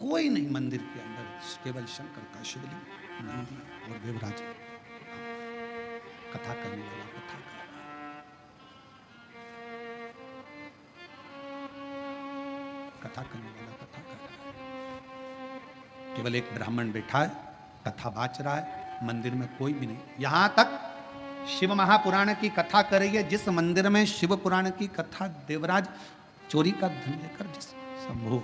कोई नहीं मंदिर के अंदर, केवल शंकर का शिवलिंग, नंदी और देवराज। कथा करने वाला कथा कर रहा, कथा करने वाला कथा कर रहा है। केवल एक ब्राह्मण बैठा है, कथा बाच रहा है, मंदिर में कोई भी नहीं। यहां तक शिव महापुराण की कथा कर रही है, जिस मंदिर में शिव पुराण की कथा देवराज चोरी का धन लेकर, जिस शंभु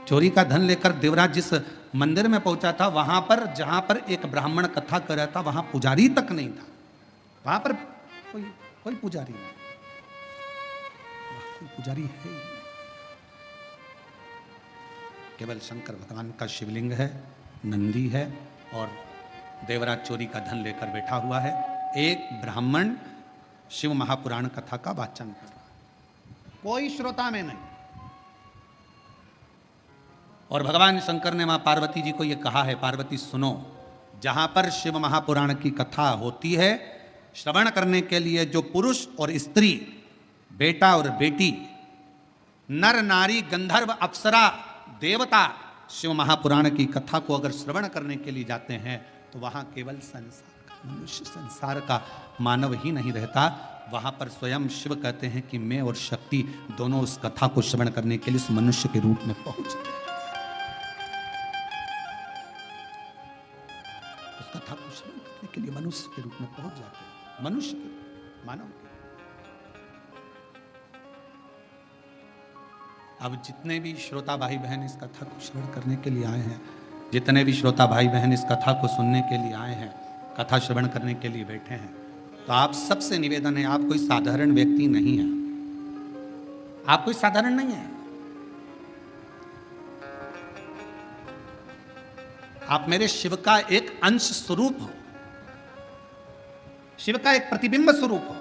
चोरी का धन लेकर देवराज जिस मंदिर में पहुंचा था, वहां पर जहां पर एक ब्राह्मण कथा कर रहा था, वहां पुजारी तक नहीं था। वहां पर कोई पुजारी नहीं, कोई पुजारी है ही नहीं। केवल शंकर भगवान का शिवलिंग है, नंदी है और देवराज चोरी का धन लेकर बैठा हुआ है। एक ब्राह्मण शिव महापुराण कथा का वाचन कर रहा है, कोई श्रोता में नहीं। और भगवान शंकर ने मां पार्वती जी को यह कहा है, पार्वती सुनो, जहां पर शिव महापुराण की कथा होती है, श्रवण करने के लिए जो पुरुष और स्त्री, बेटा और बेटी, नर नारी, गंधर्व, अप्सरा, देवता शिव महापुराण की कथा को अगर श्रवण करने के लिए जाते हैं, तो वहां केवल संसार का मनुष्य, संसार का मानव ही नहीं रहता। वहां पर स्वयं शिव कहते हैं कि मैं और शक्ति दोनों उस कथा को श्रवण करने के लिए उस मनुष्य के रूप में पहुंच गए। उस कथा को श्रवण करने के लिए मनुष्य के रूप में पहुंच जाते हैं, मनुष्य के रूप, मानव के। अब जितने भी श्रोता भाई बहन इस कथा को श्रवण करने के लिए आए हैं, जितने भी श्रोता भाई बहन इस कथा को सुनने के लिए आए हैं, कथा श्रवण करने के लिए बैठे हैं, तो आप सबसे निवेदन है, आप कोई साधारण व्यक्ति नहीं है, आप कोई साधारण नहीं है। आप मेरे शिव का एक अंश स्वरूप हो, शिव का एक प्रतिबिंब स्वरूप हो।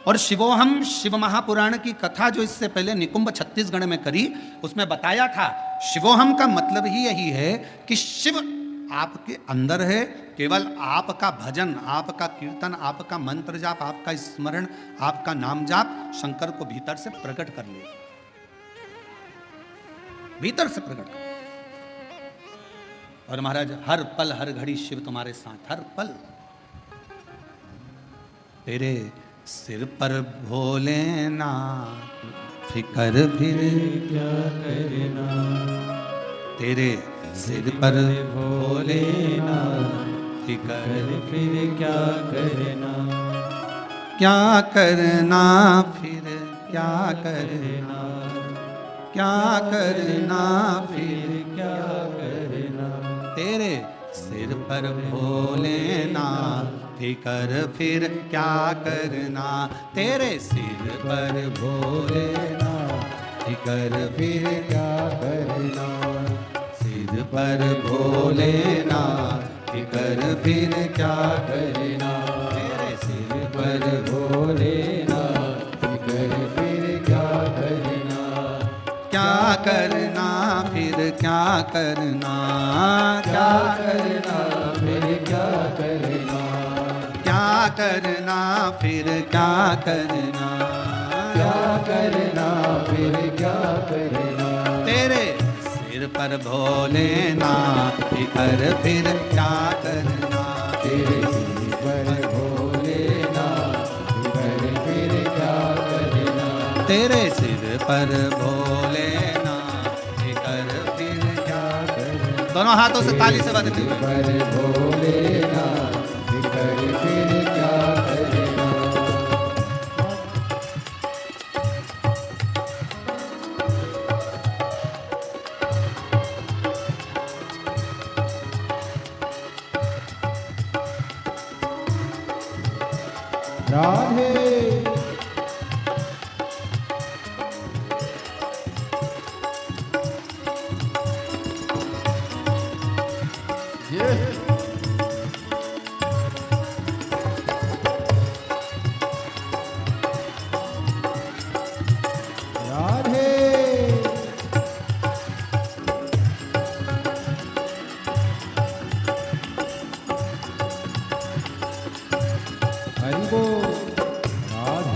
और शिवोहम शिव महापुराण की कथा जो इससे पहले निकुंभ छत्तीसगढ़ में करी, उसमें बताया था शिवोहम का मतलब ही यही है कि शिव आपके अंदर है। केवल आपका भजन, आपका कीर्तन, आपका मंत्र जाप, आपका स्मरण, आपका नाम जाप शंकर को भीतर से प्रकट कर ले, भीतर से प्रकट कर। और महाराज हर पल हर घड़ी शिव तुम्हारे साथ, हर पल। तेरे सिर पर भोलेनाथ फिकर फिर क्या करना, तेरे सिर पर भोलेनाथ फिकर फिर क्या करना, क्या करना फिर क्या करना, क्या करना फिर क्या करना, तेरे सिर पर भोलेनाथ फिकर फिर क्या करना, तेरे सिर पर भोलेनाथ फिकर फिर क्या करना, सिर पर भोलेनाथ फिकर फिर क्या करना, तेरे सिर पर भोलेनाथ फिकर फिर क्या करना, क्या करना फिर क्या करना, क्या करना फिर क्या करना, क्या करना फिर क्या करना, क्या क्या करना, फिर क्या करना। तेरे सिर पर भोलेनाथ कर फिर क्या करना। तेरे सिर पर भोलेनाथ कर फिर क्या करना। तेरे सिर पर भोलेनाथ कर फिर क्या करना। दोनों हाथों से ताली से बजती हुई। पर भोलेनाथ कर फिर क्या करना। राधे राधे हरि बोल। राधे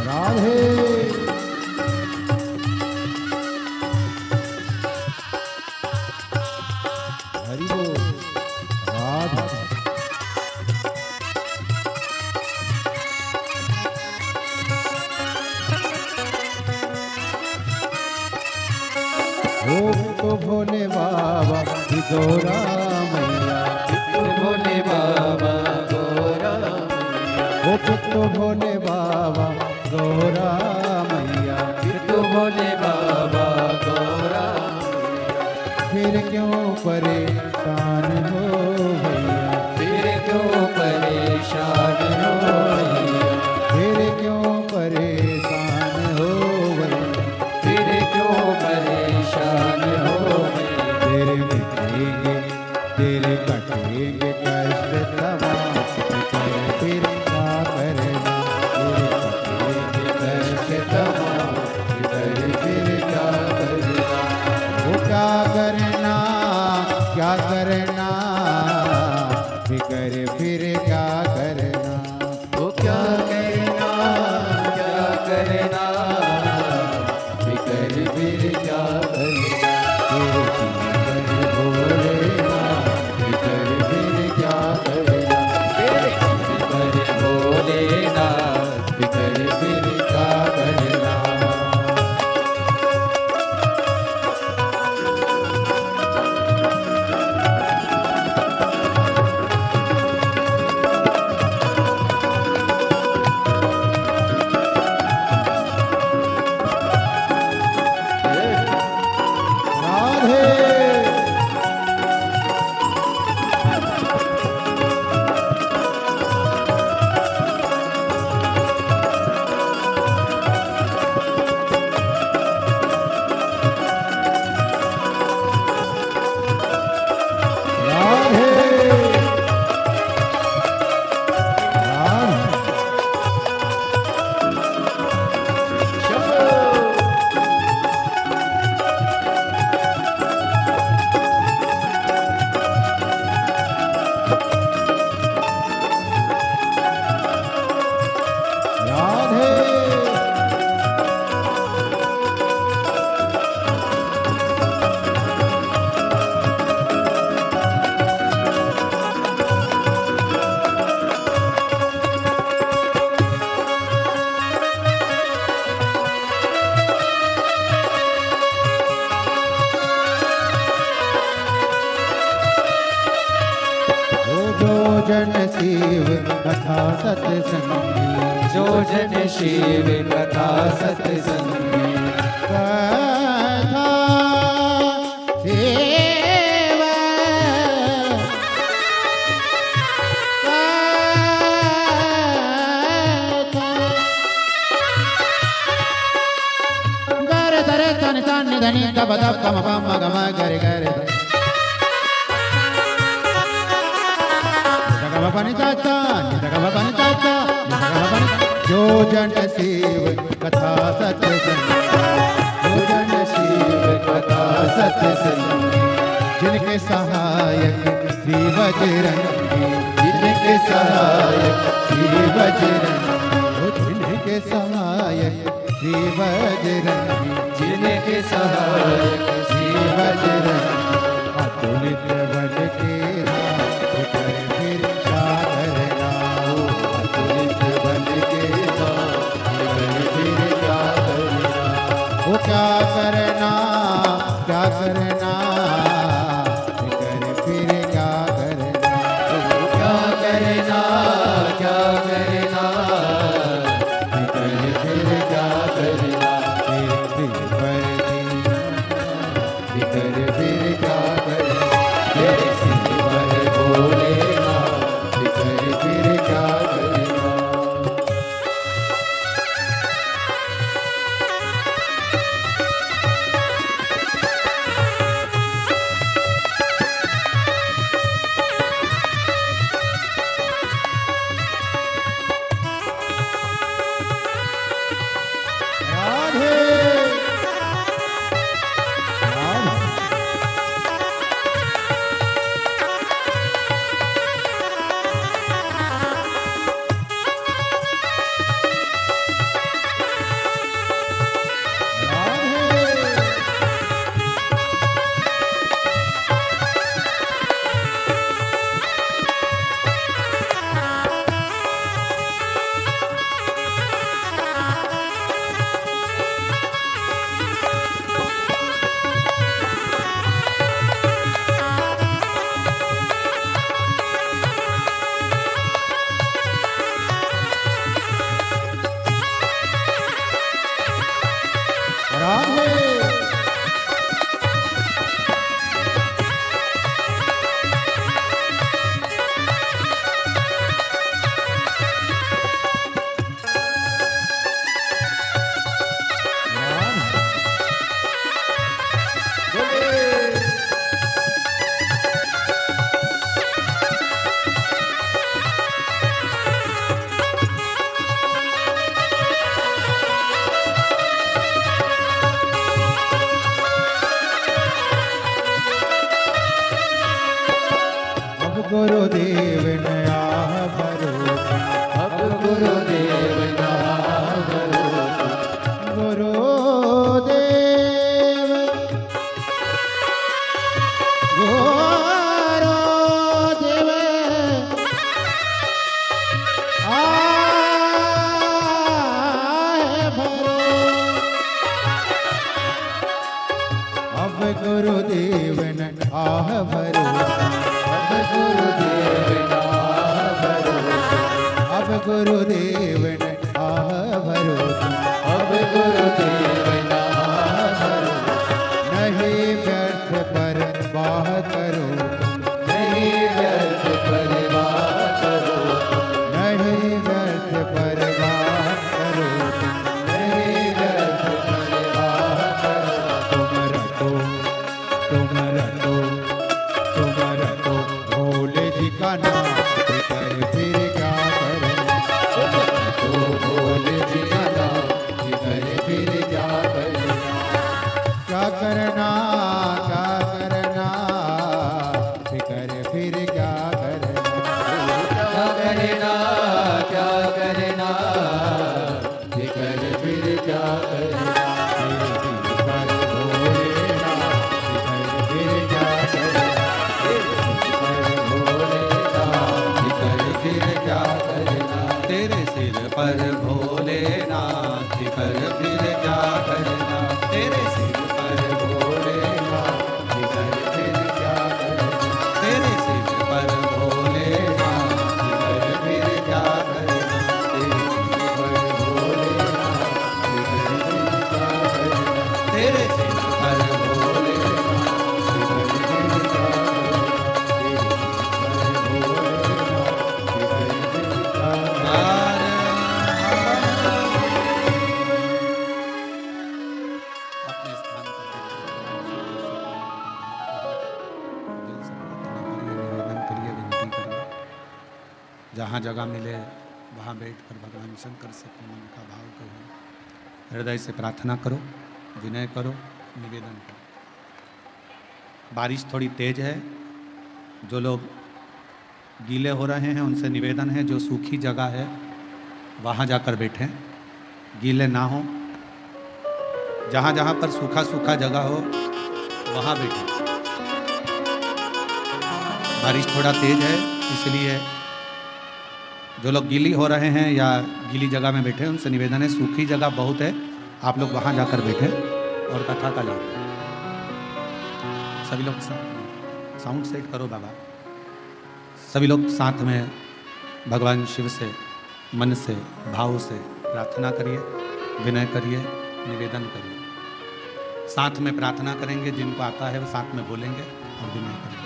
राधे हरि बोल। राधे ओम तो भोले बाबा की गौरा मैया। भोले बाबा गौरा मैया। ओ तो भोले बाबा गौरा मैया। तो भोले बाबा गौरा मैया। फिर क्यों परेशान हो भैया। फिर क्यों परेशान हो भैया। फिर क्यों परेशान हो भैया। फिर क्यों परेशान हो भैया। तेरे मिटेंगे तेरे कटेंगे कष्ट तमाम। फिर क्या करना, तेरे कटेंगे कष्ट तमाम। फिर क्या करना, वो क्या करना, क्या करना। फिकर फिर क्या करना, वो क्या करना, क्या करना। फिकर फिर क्या करना। तेरे सिर पर भोलेनाथ फिकर फिर क्या करना। तेरे सिर पर भोलेनाथ फिकर फिर क्या करना। जन शिव कथा सत्संगी, जो जन शिव कथा सत्संगी, कथा सेवा गर धर तन దని తాన్ని దని దబ దబ గమ పమ గమ గరి గరి గమ పని చాచా గమ పని చాచా గమ పని जो जन शिव कथा सत्य संगी जो जन शिव कथा सत्य संगी जिनके सहायक श्री बजरंगी जिनके सहायक श्री बजरंगी जिनके सहायक श्री बजरंगी जिनके सहायक श्री बजरंगी अतुलित बल के राम कर फिर सागर नाम अतुलित बल के राम कर फिर सागर नाम वो क्या करना कर फिर क्या करना क्या करना कर फिर क्या करना फिर फिर क्या करना तेरे सिर पर भोलेनाथ फिर क्या करना राधे गुरुदेव नया भरोसा अब गुरुदेव नया भरोसा गुरुदेव गुरुदेव आए भरोसा अब गुरुदेव न आह भरोसा अब गुरुदेव न आह भरोसा अब गुरुदेव न आह भरोसा नहीं व्यर्थ पर बाह करो नहीं व्यर्थ पर बाह करो नहीं व्यर्थ पर बाह करो नहीं व्यर्थ पर बाह करो तुम रटो भोले जी का नाम कर फिर क्या करना तो भोले जी का नाम कर फिर क्या करना क्या करना कर फिर क्या करना क्या करना कर फिर क्या करना तेरे सिर पर भोलेनाथ कर फिर क्या करना तेरे सिर पर भोलेनाथ जहाँ जगह मिले वहाँ बैठकर भगवान शंकर से अपने मन का भाव करो, हृदय से प्रार्थना करो, विनय करो, निवेदन करो। बारिश थोड़ी तेज है, जो लोग गीले हो रहे हैं उनसे निवेदन है जो सूखी जगह है वहाँ जाकर बैठें, गीले ना हो। जहाँ जहाँ पर सूखा सूखा जगह हो वहाँ बैठें। बारिश थोड़ा तेज है, इसलिए जो लोग गीली हो रहे हैं या गीली जगह में बैठे उनसे निवेदन है, सूखी जगह बहुत है, आप लोग वहाँ जाकर बैठें और कथा का लाभ। सभी लोग साउंड सेट करो बाबा। सभी लोग साथ में भगवान शिव से मन से भाव से प्रार्थना करिए, विनय करिए, निवेदन करिए। साथ में प्रार्थना करेंगे, जिनको आता है वो साथ में बोलेंगे और विनय करेंगे।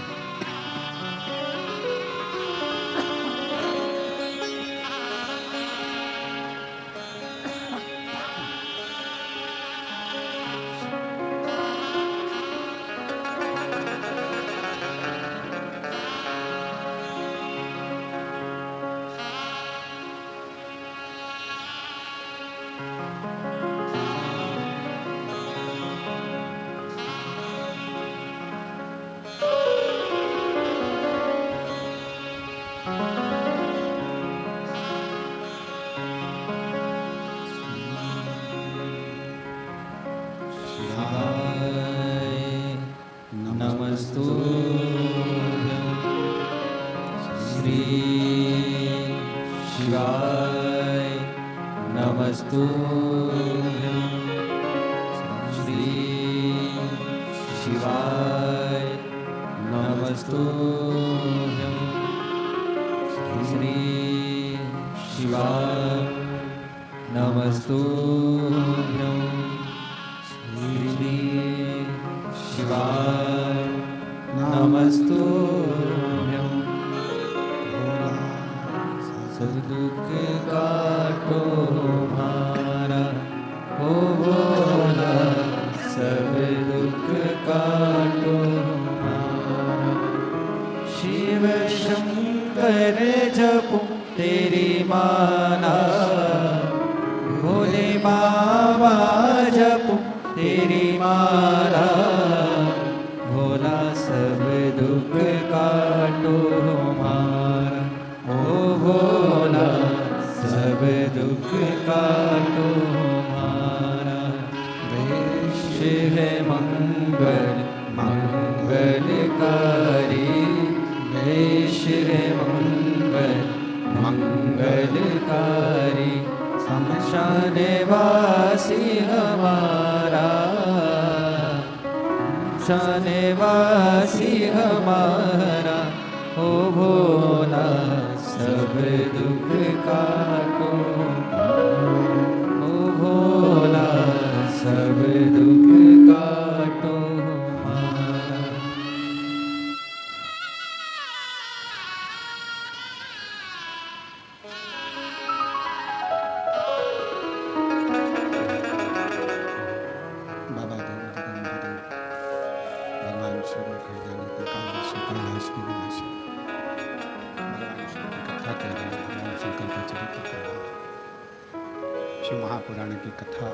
शिव महापुराण की कथा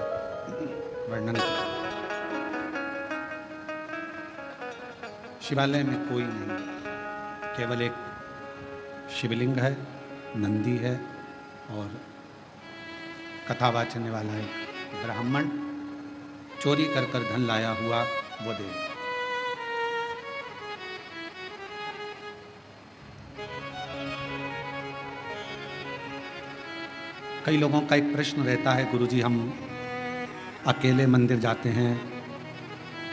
वर्णन किया। शिवालय में कोई नहीं, केवल एक शिवलिंग है, नंदी है और कथा वाचने वाला एक ब्राह्मण चोरी कर कर धन लाया हुआ वो देव। कई लोगों का एक प्रश्न रहता है, गुरुजी हम अकेले मंदिर जाते हैं,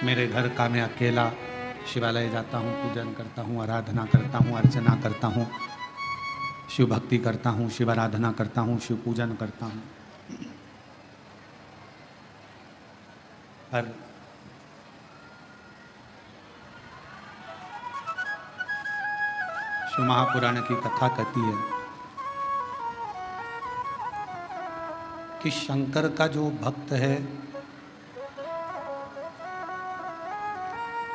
मेरे घर का मैं अकेला शिवालय जाता हूँ, पूजन करता हूँ, आराधना करता हूँ, अर्चना करता हूँ, शिव भक्ति करता हूँ, शिव आराधना करता हूँ, शिव पूजन करता हूँ, पर शिव महापुराण की कथा कहती है कि शंकर का जो भक्त है,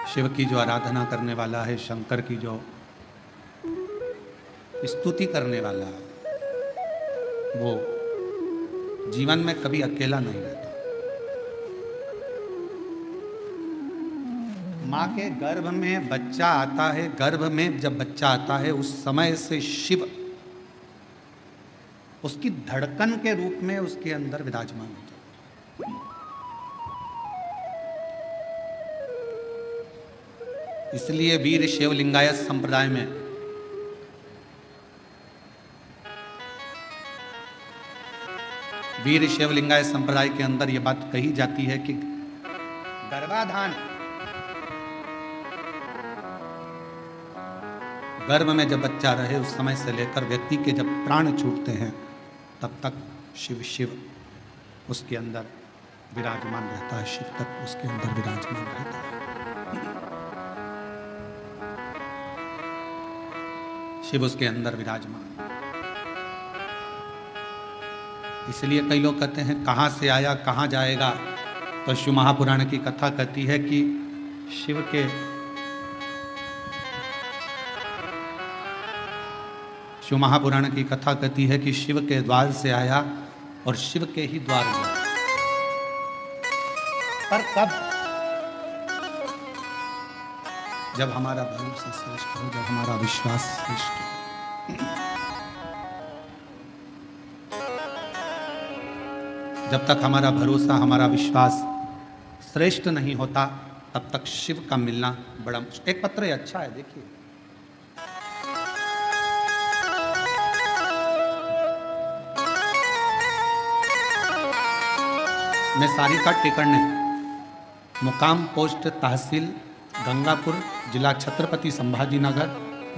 शिव की जो आराधना करने वाला है, शंकर की जो स्तुति करने वाला है, वो जीवन में कभी अकेला नहीं रहता। माँ के गर्भ में बच्चा आता है, गर्भ में जब बच्चा आता है उस समय से शिव उसकी धड़कन के रूप में उसके अंदर विराजमान होता है। इसलिए वीर शैव लिंगायत संप्रदाय में वीर शैव लिंगायत संप्रदाय के अंदर यह बात कही जाती है कि गर्भाधान, गर्भ में जब बच्चा रहे उस समय से लेकर व्यक्ति के जब प्राण छूटते हैं तब तक शिव शिव उसके अंदर विराजमान रहता है, शिव तक उसके अंदर विराजमान रहता है। शिव उसके अंदर विराजमान। इसलिए कई लोग कहते हैं कहाँ से आया कहाँ जाएगा, तो शिव महापुराण की कथा कहती है कि शिव के शिव महापुराण की कथा कहती है कि शिव के द्वार से आया और शिव के ही द्वार गया। पर कब? जब हमारा भरोसा श्रेष्ठ हो, जब हमारा विश्वास श्रेष्ठ हो। जब तक हमारा भरोसा हमारा विश्वास श्रेष्ठ नहीं होता तब तक शिव का मिलना बड़ा मुश्किल। एक पत्र अच्छा है, देखिए। मैं सारिका टेकरने, मुकाम पोस्ट तहसील गंगापुर, जिला छत्रपति संभाजी नगर,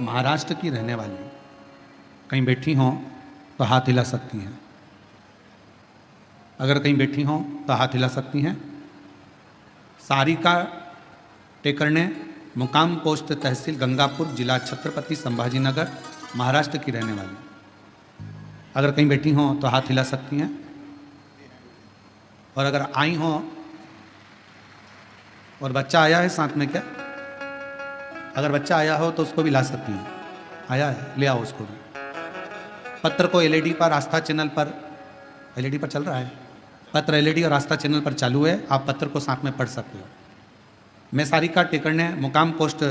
महाराष्ट्र की रहने वाली। कहीं बैठी हों तो हाथ हिला सकती हैं। अगर कहीं बैठी हों तो हाथ हिला सकती हैं। सारिका टेकरने, मुकाम पोस्ट तहसील गंगापुर, जिला छत्रपति संभाजी नगर, महाराष्ट्र की रहने वाली। अगर कहीं बैठी हों तो हाथ हिला सकती हैं। और अगर आई हो और बच्चा आया है साथ में, क्या अगर बच्चा आया हो तो उसको भी ला सकती हैं। आया है, ले आओ उसको भी। पत्र को एलईडी पर, आस्था चैनल पर, एलईडी पर चल रहा है पत्र, एलईडी और आस्था चैनल पर चालू है। आप पत्र को साथ में पढ़ सकते हो। मैं सारिका टेकरने, मुकाम पोस्ट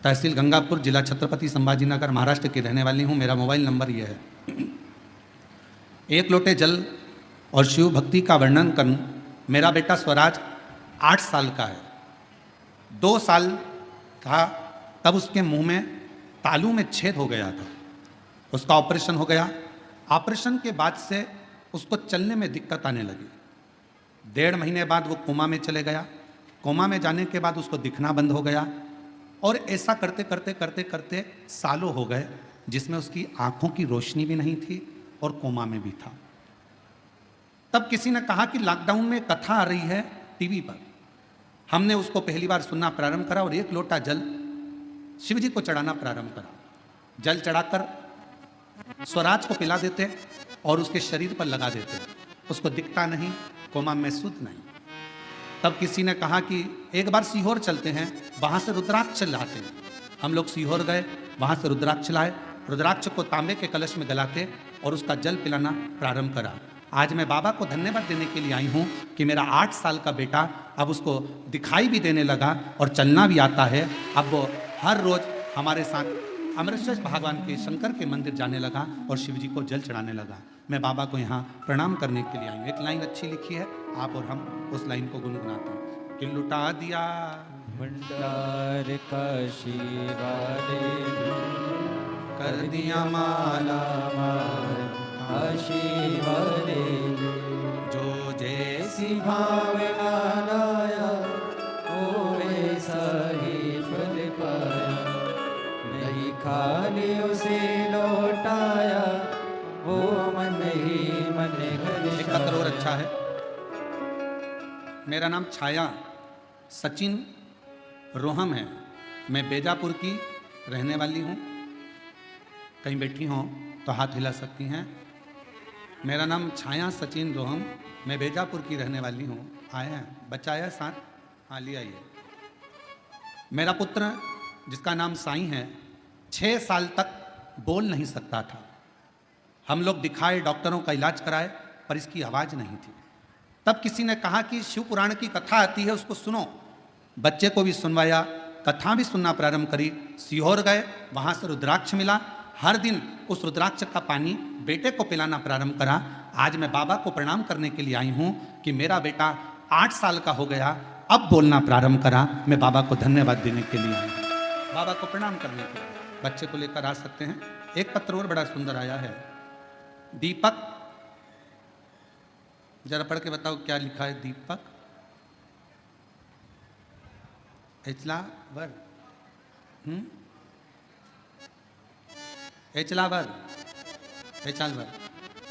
तहसील गंगापुर, जिला छत्रपति संभाजी नगर, महाराष्ट्र की रहने वाली हूँ। मेरा मोबाइल नंबर यह है। एक लोटे जल और शिव भक्ति का वर्णन करूं। मेरा बेटा स्वराज 8 साल का है। 2 साल था तब उसके मुंह में तालू में छेद हो गया था। उसका ऑपरेशन हो गया। ऑपरेशन के बाद से उसको चलने में दिक्कत आने लगी। 1.5 महीने बाद वो कोमा में चले गया। कोमा में जाने के बाद उसको दिखना बंद हो गया। और ऐसा करते करते करते करते सालों हो गए जिसमें उसकी आंखों की रोशनी भी नहीं थी और कोमा में भी था। तब किसी ने कहा कि लॉकडाउन में कथा आ रही है टीवी पर। हमने उसको पहली बार सुनना प्रारंभ करा और 1 लोटा जल शिव जी को चढ़ाना प्रारंभ करा। जल चढ़ाकर स्वराज को पिला देते और उसके शरीर पर लगा देते। उसको दिखता नहीं, कोमा महसूस नहीं। तब किसी ने कहा कि एक बार सीहोर चलते हैं, वहाँ से रुद्राक्ष लाते हैं। हम लोग सीहोर गए, वहाँ से रुद्राक्ष लाए। रुद्राक्ष को तांबे के कलश में गलाते और उसका जल पिलाना प्रारंभ करा। आज मैं बाबा को धन्यवाद देने के लिए आई हूँ कि मेरा 8 साल का बेटा अब उसको दिखाई भी देने लगा और चलना भी आता है। अब वो हर रोज हमारे साथ अमृतसर भगवान के शंकर के मंदिर जाने लगा और शिव जी को जल चढ़ाने लगा। मैं बाबा को यहाँ प्रणाम करने के लिए आई हूँ। एक लाइन अच्छी लिखी है, आप और हम उस लाइन को गुनगुनाते हैं कि लुटा दिया भंडार का शिवाले कर दिया माला आशीवाले जो जैसी भावना लाया वो ऐसा ही फल पाया। नहीं खाली उसे लौटाया वो मन ही मन एक पत्र और अच्छा है। मेरा नाम छाया सचिन रोहम है। मैं बेजापुर की रहने वाली हूँ। कहीं बैठी हों तो हाथ हिला सकती हैं। मेरा नाम छाया सचिन रोहम, मैं बेजापुर की रहने वाली हूँ। आए हैं, बच्चा आया साथ? हाँ, लिया आइए। मेरा पुत्र जिसका नाम साईं है 6 साल तक बोल नहीं सकता था। हम लोग दिखाए, डॉक्टरों का इलाज कराए, पर इसकी आवाज़ नहीं थी। तब किसी ने कहा कि शिव पुराण की कथा आती है, उसको सुनो। बच्चे को भी सुनवाया, कथा भी सुनना प्रारंभ करी। सीहोर गए, वहाँ से रुद्राक्ष मिला। हर दिन उस रुद्राक्ष का पानी बेटे को पिलाना प्रारंभ करा। आज मैं बाबा को प्रणाम करने के लिए आई हूँ कि मेरा बेटा 8 साल का हो गया, अब बोलना प्रारंभ करा। मैं बाबा को धन्यवाद देने के लिए आई हूँ, बाबा को प्रणाम करने के लिए। बच्चे को लेकर आ सकते हैं। एक पत्र और बड़ा सुंदर आया है। दीपक, जरा पढ़ के बताओ क्या लिखा है। दीपक एचलावर, एचलावर,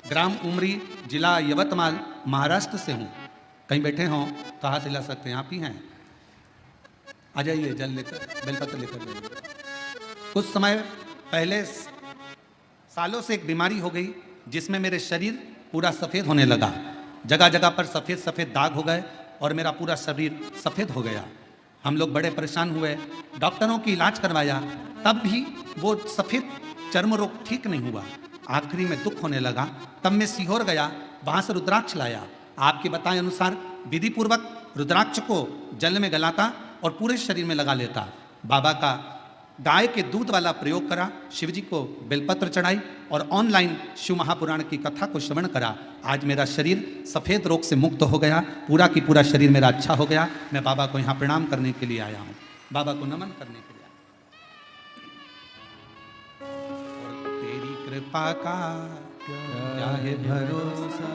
ग्राम उमरी, जिला यवतमाल, महाराष्ट्र से हूँ। कहीं बैठे हों तो हाथ हिला सकते हैं, आप ही हैं। आ जाइए, जल लेकर, बेलपत्र लेकर जाइए। कुछ समय पहले सालों से एक बीमारी हो गई जिसमें मेरे शरीर पूरा सफ़ेद होने लगा। जगह जगह पर सफ़ेद सफ़ेद दाग हो गए और मेरा पूरा शरीर सफ़ेद हो गया। हम लोग बड़े परेशान हुए, डॉक्टरों की इलाज करवाया, तब भी वो सफ़ेद चर्म रोग ठीक नहीं हुआ। आखिरी में दुख होने लगा। तब मैं सीहोर गया, वहाँ से रुद्राक्ष लाया। आपके बताए अनुसार विधि पूर्वक रुद्राक्ष को जल में गलाता और पूरे शरीर में लगा लेता। बाबा का गाय के दूध वाला प्रयोग करा, शिव जी को बेलपत्र चढ़ाई और ऑनलाइन शिव महापुराण की कथा को श्रवण करा। आज मेरा शरीर सफ़ेद रोग से मुक्त हो गया, पूरा की पूरा शरीर मेरा अच्छा हो गया। मैं बाबा को यहाँ प्रणाम करने के लिए आया हूँ, बाबा को नमन करने के लिए आया। और तेरी कृपा का क्या है भरोसा,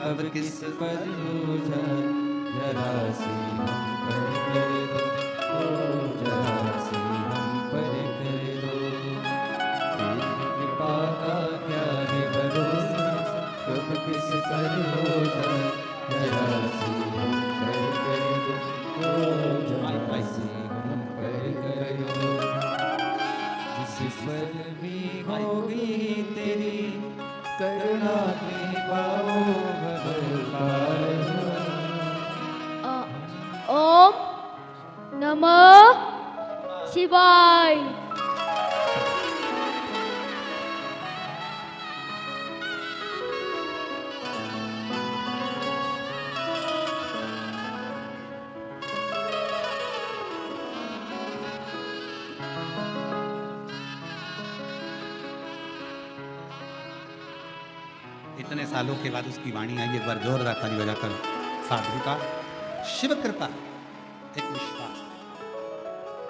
अब किस पर भरोसा, जरा सी हम पर कर दो, जरा सी हम पर कर दो। तेरी कृपा का क्या है भरोसा, कब किस पर भरोसा, जरा सी हम पर कर दो, जरा सी हम पर कर दो। जिस पर भी होगी तेरी करुणा कृपा ओम नमः शिवाय। इतने सालों के बाद उसकी वाणी आई। एक बार जोरदार ताली बजाकर साधु का शिव कृपा, एक विश्वास।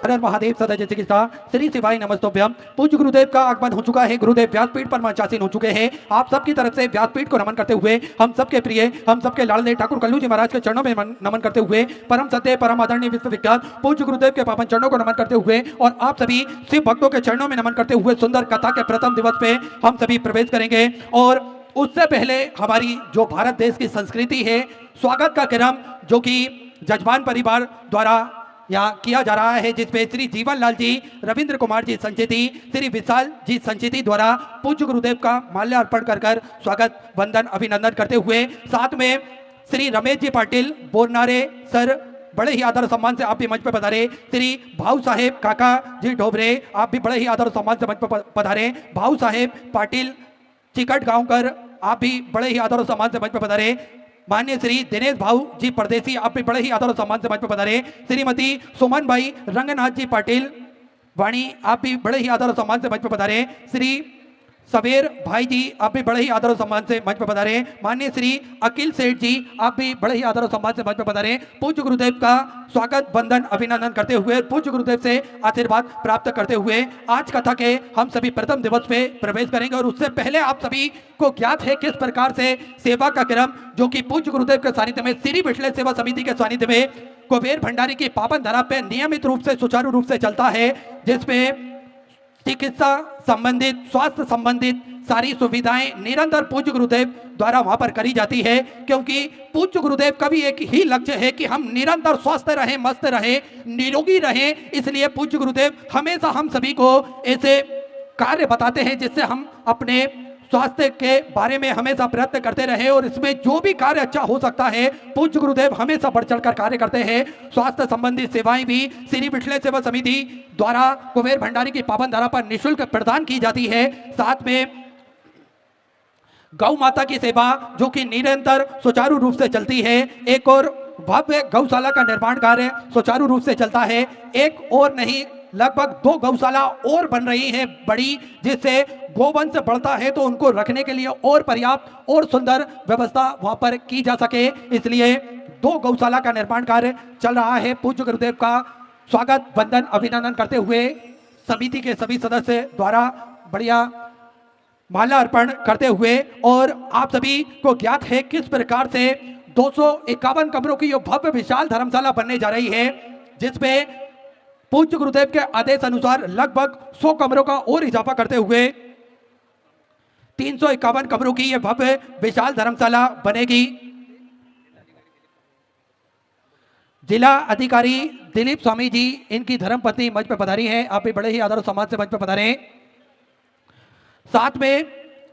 हर हर महादेव सदा जय चिकित्सा। श्री शिवाय नमस्तोभ्यम। पूज्य गुरुदेव का आगमन हो चुका है। गुरुदेव व्यासपीठ पर मंचासीन हो चुके हैं। आप सबकी तरफ से व्यासपीठ को नमन करते हुए, हम सबके प्रिय, हम सबके लाडले ठाकुर कल्लू जी महाराज के चरणों में नमन करते हुए, परम सत्य परम आदरणीय विश्वविख्यात पूज्य गुरुदेव के पावन चरणों को नमन करते हुए और आप सभी शिव भक्तों के चरणों में नमन करते हुए सुंदर कथा के प्रथम दिवस पे हम सभी प्रवेश करेंगे। और उससे पहले हमारी जो भारत देश की संस्कृति है, स्वागत का क्रम जो कि जजमान परिवार द्वारा यहाँ किया जा रहा है, जिसमें श्री जीवनलाल जी, रविंद्र कुमार जी संचिति, श्री विशाल जी संचिति द्वारा पूज्य गुरुदेव का माल्यार्पण कर स्वागत वंदन अभिनंदन करते हुए, साथ में श्री रमेश जी पाटिल बोरनारे सर, बड़े ही आदर सम्मान से आप भी मंच पर पधारे। श्री भाऊ साहेब काका जी ढोबरे, आप भी बड़े ही आदर सम्मान से मंच पर पधारे। भाऊ साहेब पाटिल चिकट गांवकर, आप भी बड़े ही आदर और सम्मान से मंच पर पधारे। मान्य श्री दिनेश भाऊ जी परदेसी, आप भी बड़े ही आदर और सम्मान से मंच पर पधारे। श्रीमती सुमन भाई रंगनाथ जी पाटिल वाणी, आप भी बड़े ही आदर और सम्मान से मंच पर पधारे। श्री सवेर भाई जी, आप भी बड़े ही आदर और सम्मान से मंच पर पधारे। माननीय श्री अखिल सेठ जी, आप भी बड़े ही आदर और सम्मान से मंच पर पधारे। पूज्य गुरुदेव का स्वागत वंदन अभिनंदन करते हुए, पूज्य गुरुदेव से आशीर्वाद प्राप्त करते हुए आज कथा के हम सभी प्रथम दिवस पे प्रवेश करेंगे। और उससे पहले आप सभी को ज्ञात है किस प्रकार से सेवा का क्रम जो कि पूज्य गुरुदेव के सानिध्य में श्री विठल सेवा समिति के सानिध्य में कुबेर भंडारी की पावन धरा पे नियमित रूप से सुचारू रूप से चलता है, जिसमें चिकित्सा संबंधित, स्वास्थ्य संबंधित सारी सुविधाएं निरंतर पूज्य गुरुदेव द्वारा वहां पर करी जाती है। क्योंकि पूज्य गुरुदेव का भी एक ही लक्ष्य है कि हम निरंतर स्वस्थ रहें, मस्त रहें, निरोगी रहें। इसलिए पूज्य गुरुदेव हमेशा हम सभी को ऐसे कार्य बताते हैं जिससे हम अपने स्वास्थ्य के बारे में हमेशा प्रयत्न करते रहे। और इसमें जो भी कार्य अच्छा हो सकता है, पूज्य गुरुदेव हमेशा बढ़ चढ़कर कार्य करते हैं। स्वास्थ्य संबंधी सेवाएं भी श्री विठल सेवा समिति द्वारा कुबेर भंडारी की पावन धारा पर निःशुल्क प्रदान की जाती है। साथ में गौ माता की सेवा जो कि निरंतर सुचारू रूप से चलती है, एक और भव्य गौशाला का निर्माण कार्य सुचारू रूप से चलता है। एक और नहीं, लगभग 2 गौशाला और बन रही है बड़ी, जिससे गोवंश बढ़ता है तो उनको रखने के लिए और पर्याप्त और सुंदर व्यवस्था वहां पर की जा सके, इसलिए 2 गौशाला का निर्माण कार्य चल रहा है। पूज्य गुरुदेव का स्वागत वंदन अभिनंदन करते हुए समिति के सभी सदस्य द्वारा बढ़िया माला अर्पण करते हुए, और आप सभी को ज्ञात है किस प्रकार से 251 कमरों की ये भव्य विशाल धर्मशाला बनने जा रही है, जिसमें पूज्य गुरुदेव के आदेश अनुसार लगभग 100 कमरों का और इजाफा करते हुए 351 कमरों की यह भव्य विशाल धर्मशाला बनेगी। जिला अधिकारी दिलीप स्वामी जी, इनकी धर्मपत्नी मंच पर पधारी है, आप भी बड़े ही आदर और सम्मान से मंच पर पधारे। साथ में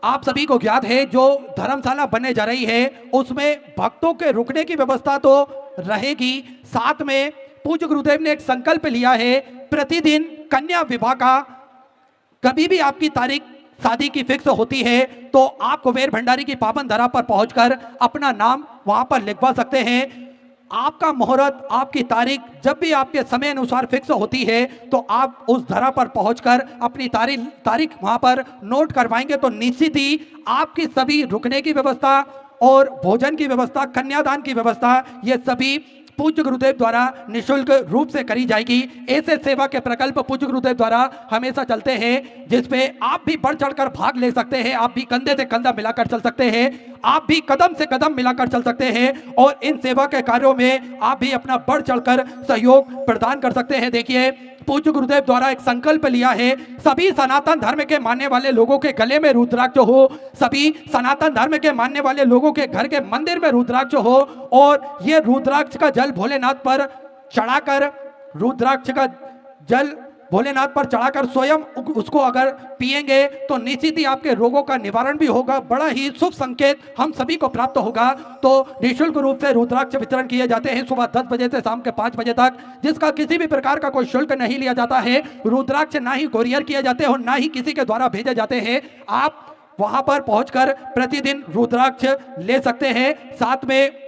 आप सभी को ज्ञात है जो धर्मशाला बनने जा रही है उसमें भक्तों के रुकने की व्यवस्था तो रहेगी, साथ में पूज्य गुरुदेव ने एक संकल्प लिया है, प्रतिदिन कन्या विवाह का कभी भी आपकी तारीख शादी की फिक्स होती है तो आप कुबेर भंडारी की पावन धरा पर पहुंचकर अपना नाम वहां पर लिखवा सकते हैं। आपका मुहूर्त, आपकी तारीख जब भी आपके समय अनुसार फिक्स होती है तो आप उस धरा पर पहुंचकर अपनी तारीख वहां पर नोट करवाएंगे तो निश्चित ही आपकी सभी रुकने की व्यवस्था और भोजन की व्यवस्था, कन्यादान की व्यवस्था, ये सभी पूज्य गुरुदेव द्वारा निःशुल्क रूप से करी जाएगी। ऐसे सेवा के प्रकल्प पूज्य गुरुदेव द्वारा हमेशा चलते हैं, जिसपे आप भी बढ़ चढ़कर भाग ले सकते हैं, आप भी कंधे से कंधा मिलाकर चल सकते हैं, आप भी कदम से कदम मिलाकर चल सकते हैं और इन सेवा के कार्यों में आप भी अपना बढ़ चढ़कर सहयोग प्रदान कर सकते हैं। देखिए, पूज्य गुरुदेव द्वारा एक संकल्प लिया है, सभी सनातन धर्म के मानने वाले लोगों के गले में रुद्राक्ष हो, सभी सनातन धर्म के मानने वाले लोगों के घर के मंदिर में रुद्राक्ष हो, और ये रुद्राक्ष का जल भोलेनाथ पर चढ़ाकर, रुद्राक्ष का जल भोलेनाथ पर चढ़ाकर स्वयं उसको अगर पिएंगे तो निश्चित ही आपके रोगों का निवारण भी होगा, बड़ा ही शुभ संकेत हम सभी को प्राप्त होगा। तो निःशुल्क रूप से रुद्राक्ष वितरण किए जाते हैं सुबह 10 बजे से शाम के 5 बजे तक, जिसका किसी भी प्रकार का कोई शुल्क नहीं लिया जाता है। रुद्राक्ष ना ही कोरियर किए जाते हैं और ना ही किसी के द्वारा भेजे जाते हैं, आप वहां पर पहुंचकर प्रतिदिन रुद्राक्ष ले सकते हैं, साथ में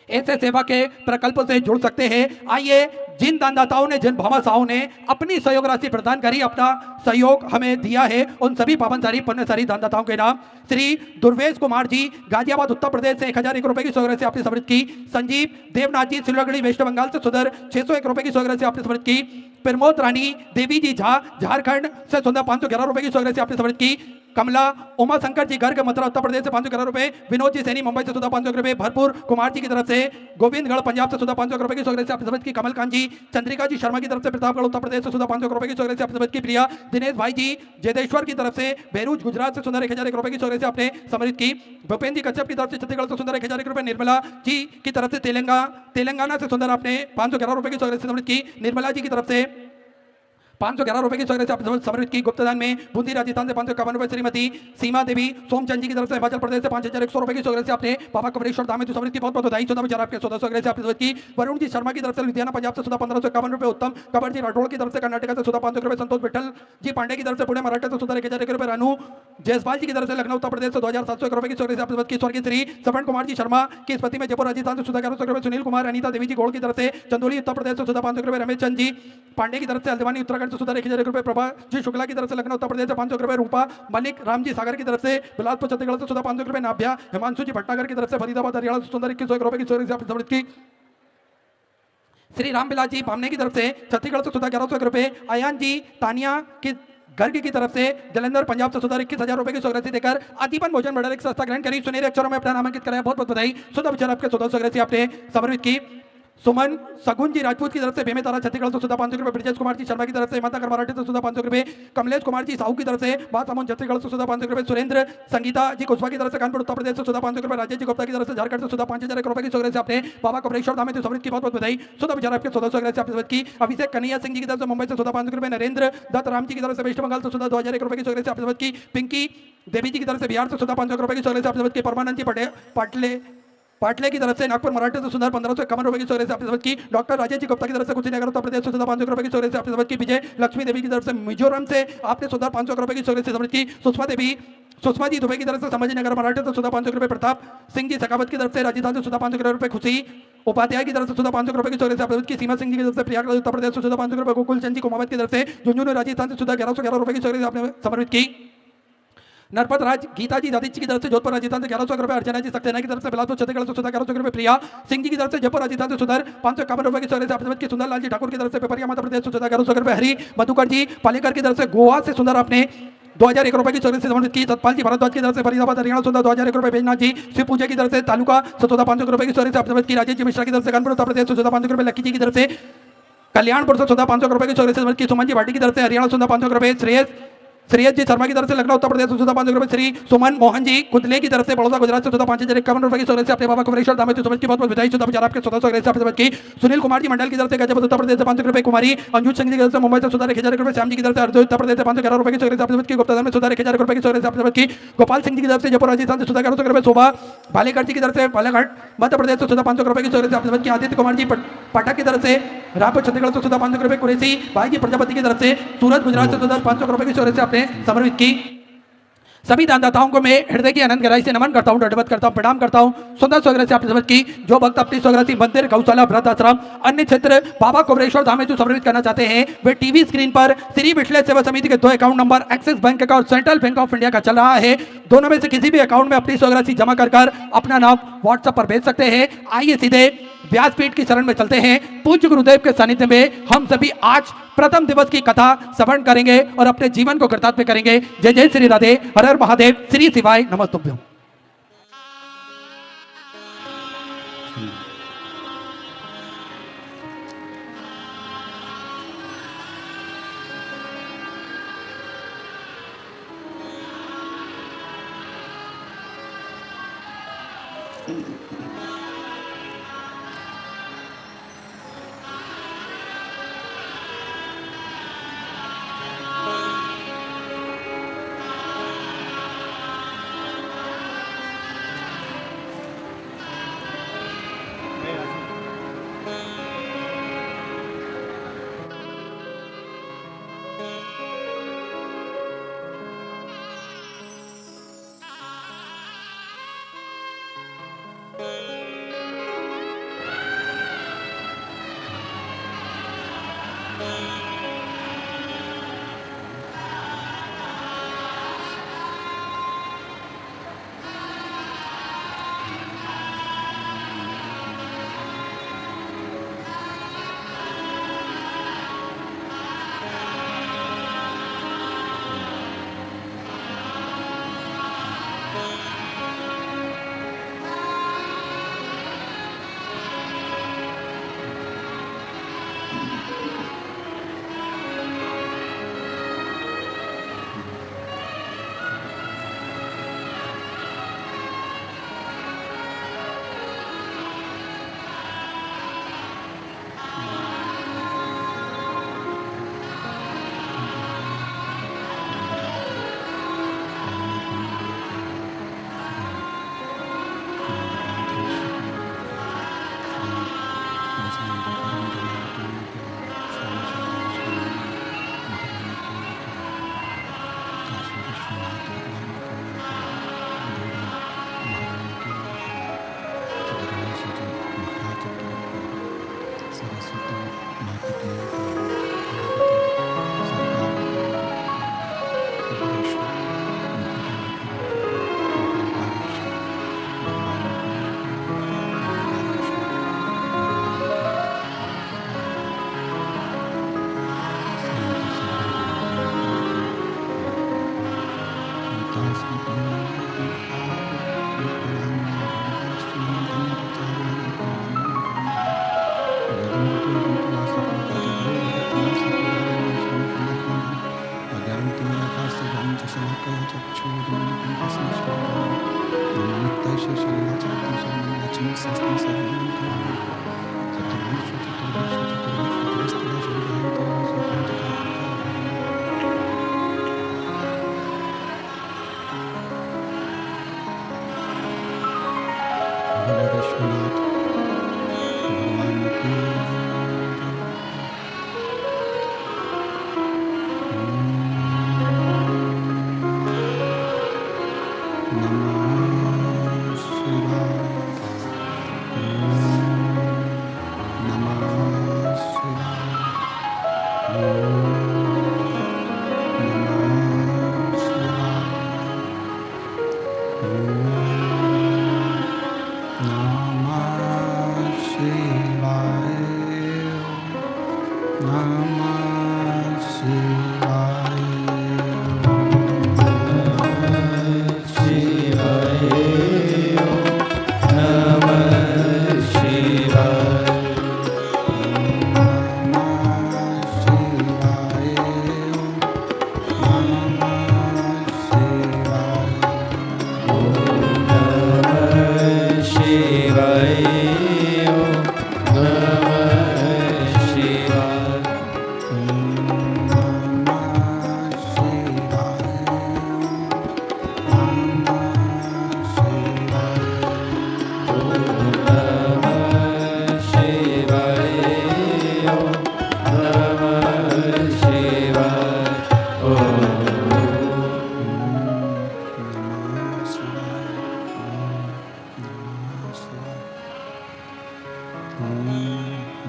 ऐसे सेवा के प्रकल्पों से जुड़ सकते हैं। आइए, जिन दानदाताओं ने, जिन भामाशाहों ने अपनी सहयोग राशि प्रदान करी, अपना सहयोग हमें दिया है, उन सभी पावनसारी पुण्यसारी दानदाताओं के नाम श्री दुर्वेश कुमार जी गाजियाबाद उत्तर प्रदेश से 1001 रुपए की सहयोग राशि आपने समर्पित की। संजीव देवनाथ जी सिलगड़ी वेस्ट बंगाल से सुधर 601 रुपए की सहयोग राशि आपने समर्पित की। प्रमोद रानी देवी जी झा झारखंड से सुंदर 511 रुपए की सहयोग राशि आपने समर्पित की। कमला उमा शंकर जी गर्ग मथुरा उत्तर प्रदेश से 511 रुपए। विनोद जी सैनी मुंबई से सुधा 500 रुपए। भरपूर कुमार जी की तरफ से गोविंदगढ़ पंजाब से सुधा 500 रुपए की सहयोग राशि आपने समर्पित की। कमलकांत जी चंद्रिका जी शर्मा की तरफ से प्रतापगढ़ उत्तर प्रदेश से सुधा 500 रुपए की सहयोग राशि आपने समर्पित की। प्रिया दिनेश भाई जी जयदेश्वर की तरफ से बेरूज गुजरात से सुंदर 1001 रुपए की सहयोग राशि आपने समर्पित की। भूपेन्द्र जी कच्छप की तरफ से छत्तीसगढ़ से सुंदर 1001 रुपए। निर्मला जी की तरफ से तेलंगाना से सुंदर आपने 511 रुपए की सहयोग राशि समर्पित की। निर्मला जी की तरफ से 511 रुपए की सहयोग राशि समर्पित की। गुप्तदान में बूंदी राजस्थान से 551 रुपए। श्रीमती सीमा देवी सोमचंद जी की तरफ से हिमाचल प्रदेश से 5100 रुपए की सहयोग राशि आपने बाबा कमलेश्वर धाम में समर्पित की। बहुत बहुत बधाई। 14 आपके 14 सहयोग राशि आपने समर्पित की। वरुण जी शर्मा की तरफ से लुधियाना पंजाब से सुधा 1551 रुपए। उत्तम कबर जी राठौड़ की तरफ से कर्नाटक से सुधा 500 रुपए। संतोष विठल जी पांडे की तरफ से पुणे महाराष्ट्र से सुधा 1001 रुपए। रानू जयसवाल जी की तरफ से लखनऊ उत्तर प्रदेश से 2701 रुपए की सहयोग राशि आपने समर्पित की। स्वर्गीय श्री श्रवण कुमार जी शर्मा की स्मृति में जयपुर राजस्थान से सुधा 1100 रुपए। सुनील कुमार अनीता देवी जी गोड़ की तरफ से चंदोली उत्तर प्रदेश से सुधा 500 रुपए। रमेश चंद जी पांडे की तरफ से हल्द्वानी उत्तराखंड से सुधा 1001 रुपए। प्रभा जी शुक्ला की तरफ से लखनऊ उत्तर प्रदेश से 500 रुपए। रूपा मलिक राम जी सागर की तरफ से बिलासपुर छत्तीसगढ़ से सुधा 500 रुपए। नाभ्या हिमांशु जी भट्टागर की तरफ से फरीदाबाद हरियाणा से सुंदर 2100 रुपए की सहयोग राशि आपने समर्पित की। श्री रामबिलास जी पामने की तरफ से छत्तीसगढ़ से सुधा 1100 रुपए। अयान जी तानिया की गर्ग की तरफ से जलंधर पंजाब से सुधा 21,000 रुपए की सहयोग राशि देकर आजीवन भोजन भंडार की संस्था ग्रहण करी। सुनहरे अक्षरों में अपना नामांकित कराया। बहुत बहुत बधाई। सुधा विचार आपके 14 सहयोग राशि आपने समर्पित की। सुमन सगुन जी राजपूत की तरफ से बेमेतारा छत्तीसगढ़ से सुधा 500 रुपए। ब्रिजेश कुमार जी शर्मा की तरफ से हिमाचल मराठी से सुधा 500 रुपए। कमलेश कुमार जी साहू की तरफ से बादशाह छत्तीसगढ़ से सुधा 500 रुपए। सुरेंद्र संगीता जी कुशवाहा की तरफ से कानपुर उत्तर प्रदेश से सुधा 500 रुपए। राजेश जी गुप्ता की तरफ से झारखंड से सुधा 5001 रुपए की सहयोग राशि आपने बाबा कमलेश्वर धाम में समर्पित की। बहुत बहुत बधाई। सुधा विचार आपके 14 सहयोग राशि आपने समर्पित की। अभिषेक कन्हैया सिंह जी की तरफ से मुंबई से सुधा 500 रुपए। नरेंद्र दत्त राम जी की तरफ से वेस्ट बंगाल से सुधा 2001 रुपए की सहयोग राशि आपने समर्पित की। पिंकी देवी जी की तरफ से बिहार से सुधा 500 रुपए की सहयोग राशि आपने समर्पित की। परमानंद जी पाटले की तरफ से नागपुर मराठी से सुधा 1551 रुपए की सहयोग राशि आपने समर्पित की। डॉक्टर राजेश जी गुप्ता की तरफ से कुशीनगर उत्तर प्रदेश से सुधा 500 रुपए की सहयोग राशि आपने समर्पित की। विजय लक्ष्मी देवी की तरफ से मिजोरम से आपने सुधा 500 रुपए की सहयोग राशि समर्पित की। सुषमा देवी सुषमा जी दुबई की तरफ से, संभाजी नगर मराठा से सुधा 500 रुपए, प्रताप सिंह जी सखावत की तरफ से राजस्थान से सुधा 500 रुपए, खुशी उपाध्याय की तरफ से सुधा 500 रुपए की चौरे से की, सीमा सिंह जी की तरफ से प्रयागराज उत्तर प्रदेश से सुधा 500 रुपए, गोकुल चंद जी कुमावत की तरफ से झुंझुनू राजस्थान से सुधा 1111 रुपए की चौरे से आपने समर्पित की। नरपत राज गीता जी दादी की तरफ से जोधपुर राजस्थान से 1100 रुपए, अर्चना जी सक्सेना की तरफ से बिलासपुर छत्तीसगढ़ से सुधा 1100 रुपए, प्रिया सिंह जी की तरफ से जयपुर राजस्थान से सुधर 551 रुपए की चौरे से आपने की, सुंदर लाल जी ठाकुर की तरफ से पेपरिया मध्य प्रदेश से सुधा 1100 रुपए, हरी मधुकर जी पालेकर की तरफ से गोवा से सुंदर आपने 2001 रुपए की चौरे से समर्पित की। सतपाल जी भारद्वाज की तरफ से फरीदाबाद हरियाणा सुंदर 2001 रुपए, बैजनाथ जी शिव पूजा की तरफ से तालुका 500 रुपए की चौरे से समर्पित की। राजेश जी मिश्रा की तरफ से कानपुर उत्तर प्रदेश से 500 रुपए, लक्की जी की तरफ से कल्याणपुर से 500 रुपए की चौरे से समर्पित की। सुमन जी भाटी की तरफ से हरियाणा 500 रुपए, श्रेयस जी शर्मा की तरफ से लखनऊ उत्तर प्रदेश से 500 रुपए, श्री सुमन मोहन जी कुतले की तरफ से बड़ौदा गुजरात से 551 रुपए की चौरे से अपने बाबा कुमरेश्वर दामे की बहुत बहुत बधाई। सुधा विचार आपके 1400 से आपने की। सुनील कुमार जी मंडल की तरफ से गाजीपुर उत्तर प्रदेश से 500 रुपए, कुमारी अंजुज सिंह जी की तरफ से मुंबई से सुधा 1000 रुपए, श्याम जी की तरफ से हरदोई उत्तर प्रदेश से 511 रुपए की चौरे से आपने की। गुप्ता में सुधा 1000 रुपए की चौरे से आपने की। गोपाल सिंह जी की तरफ से जयपुर राजस्थान से सुधा 1100 रुपए, शोभा भालेकर जी की तरफ से बालाघाट मध्य प्रदेश से सुधा 500 रुपए की चौरे से आपने की। आदित्य कुमार जी पाठक की तरफ से रायपुर छत्तीसगढ़ से सुधा 500 रुपए, कुरेशी भाई जी प्रजापति की तरफ से सूरत गुजरात से सुधा 500 रुपए की चौरे से आपने समर्पित की। सभी दानदाताओं को मैं हृदय की अनंत गहराई से नमन करता हूं, दंडवत करता हूं, प्रणाम करता हूं। सुंदर स्वग्रह से आपने समझ की। जो भक्त अपनी स्वग्रह मंदिर, गौशाला, वृद्ध आश्रम, अन्य क्षेत्र बाबा कुमरेश्वर धाम में जो समर्पित करना चाहते हैं, वे टीवी स्क्रीन पर श्री विठलेश सेवा समिति के 2 अकाउंट नंबर एक्सिस बैंक का और सेंट्रल बैंक ऑफ इंडिया का चल रहा है। दोनों में से किसी भी अकाउंट में अपनी स्वग्रह जमा कर अपना नाम व्हाट्सएप पर भेज सकते हैं। आइए सीधे व्यासपीठ की शरण में चलते हैं। पूज्य गुरुदेव के सानिध्य में हम सभी आज प्रथम दिवस की कथा श्रवण करेंगे और अपने जीवन को कृतार्थ करेंगे। जय जय श्री राधे, हर हर महादेव, श्री शिवाय नमस्तुभ्यं। शिवाय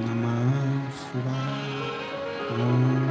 नमः शिवाय Om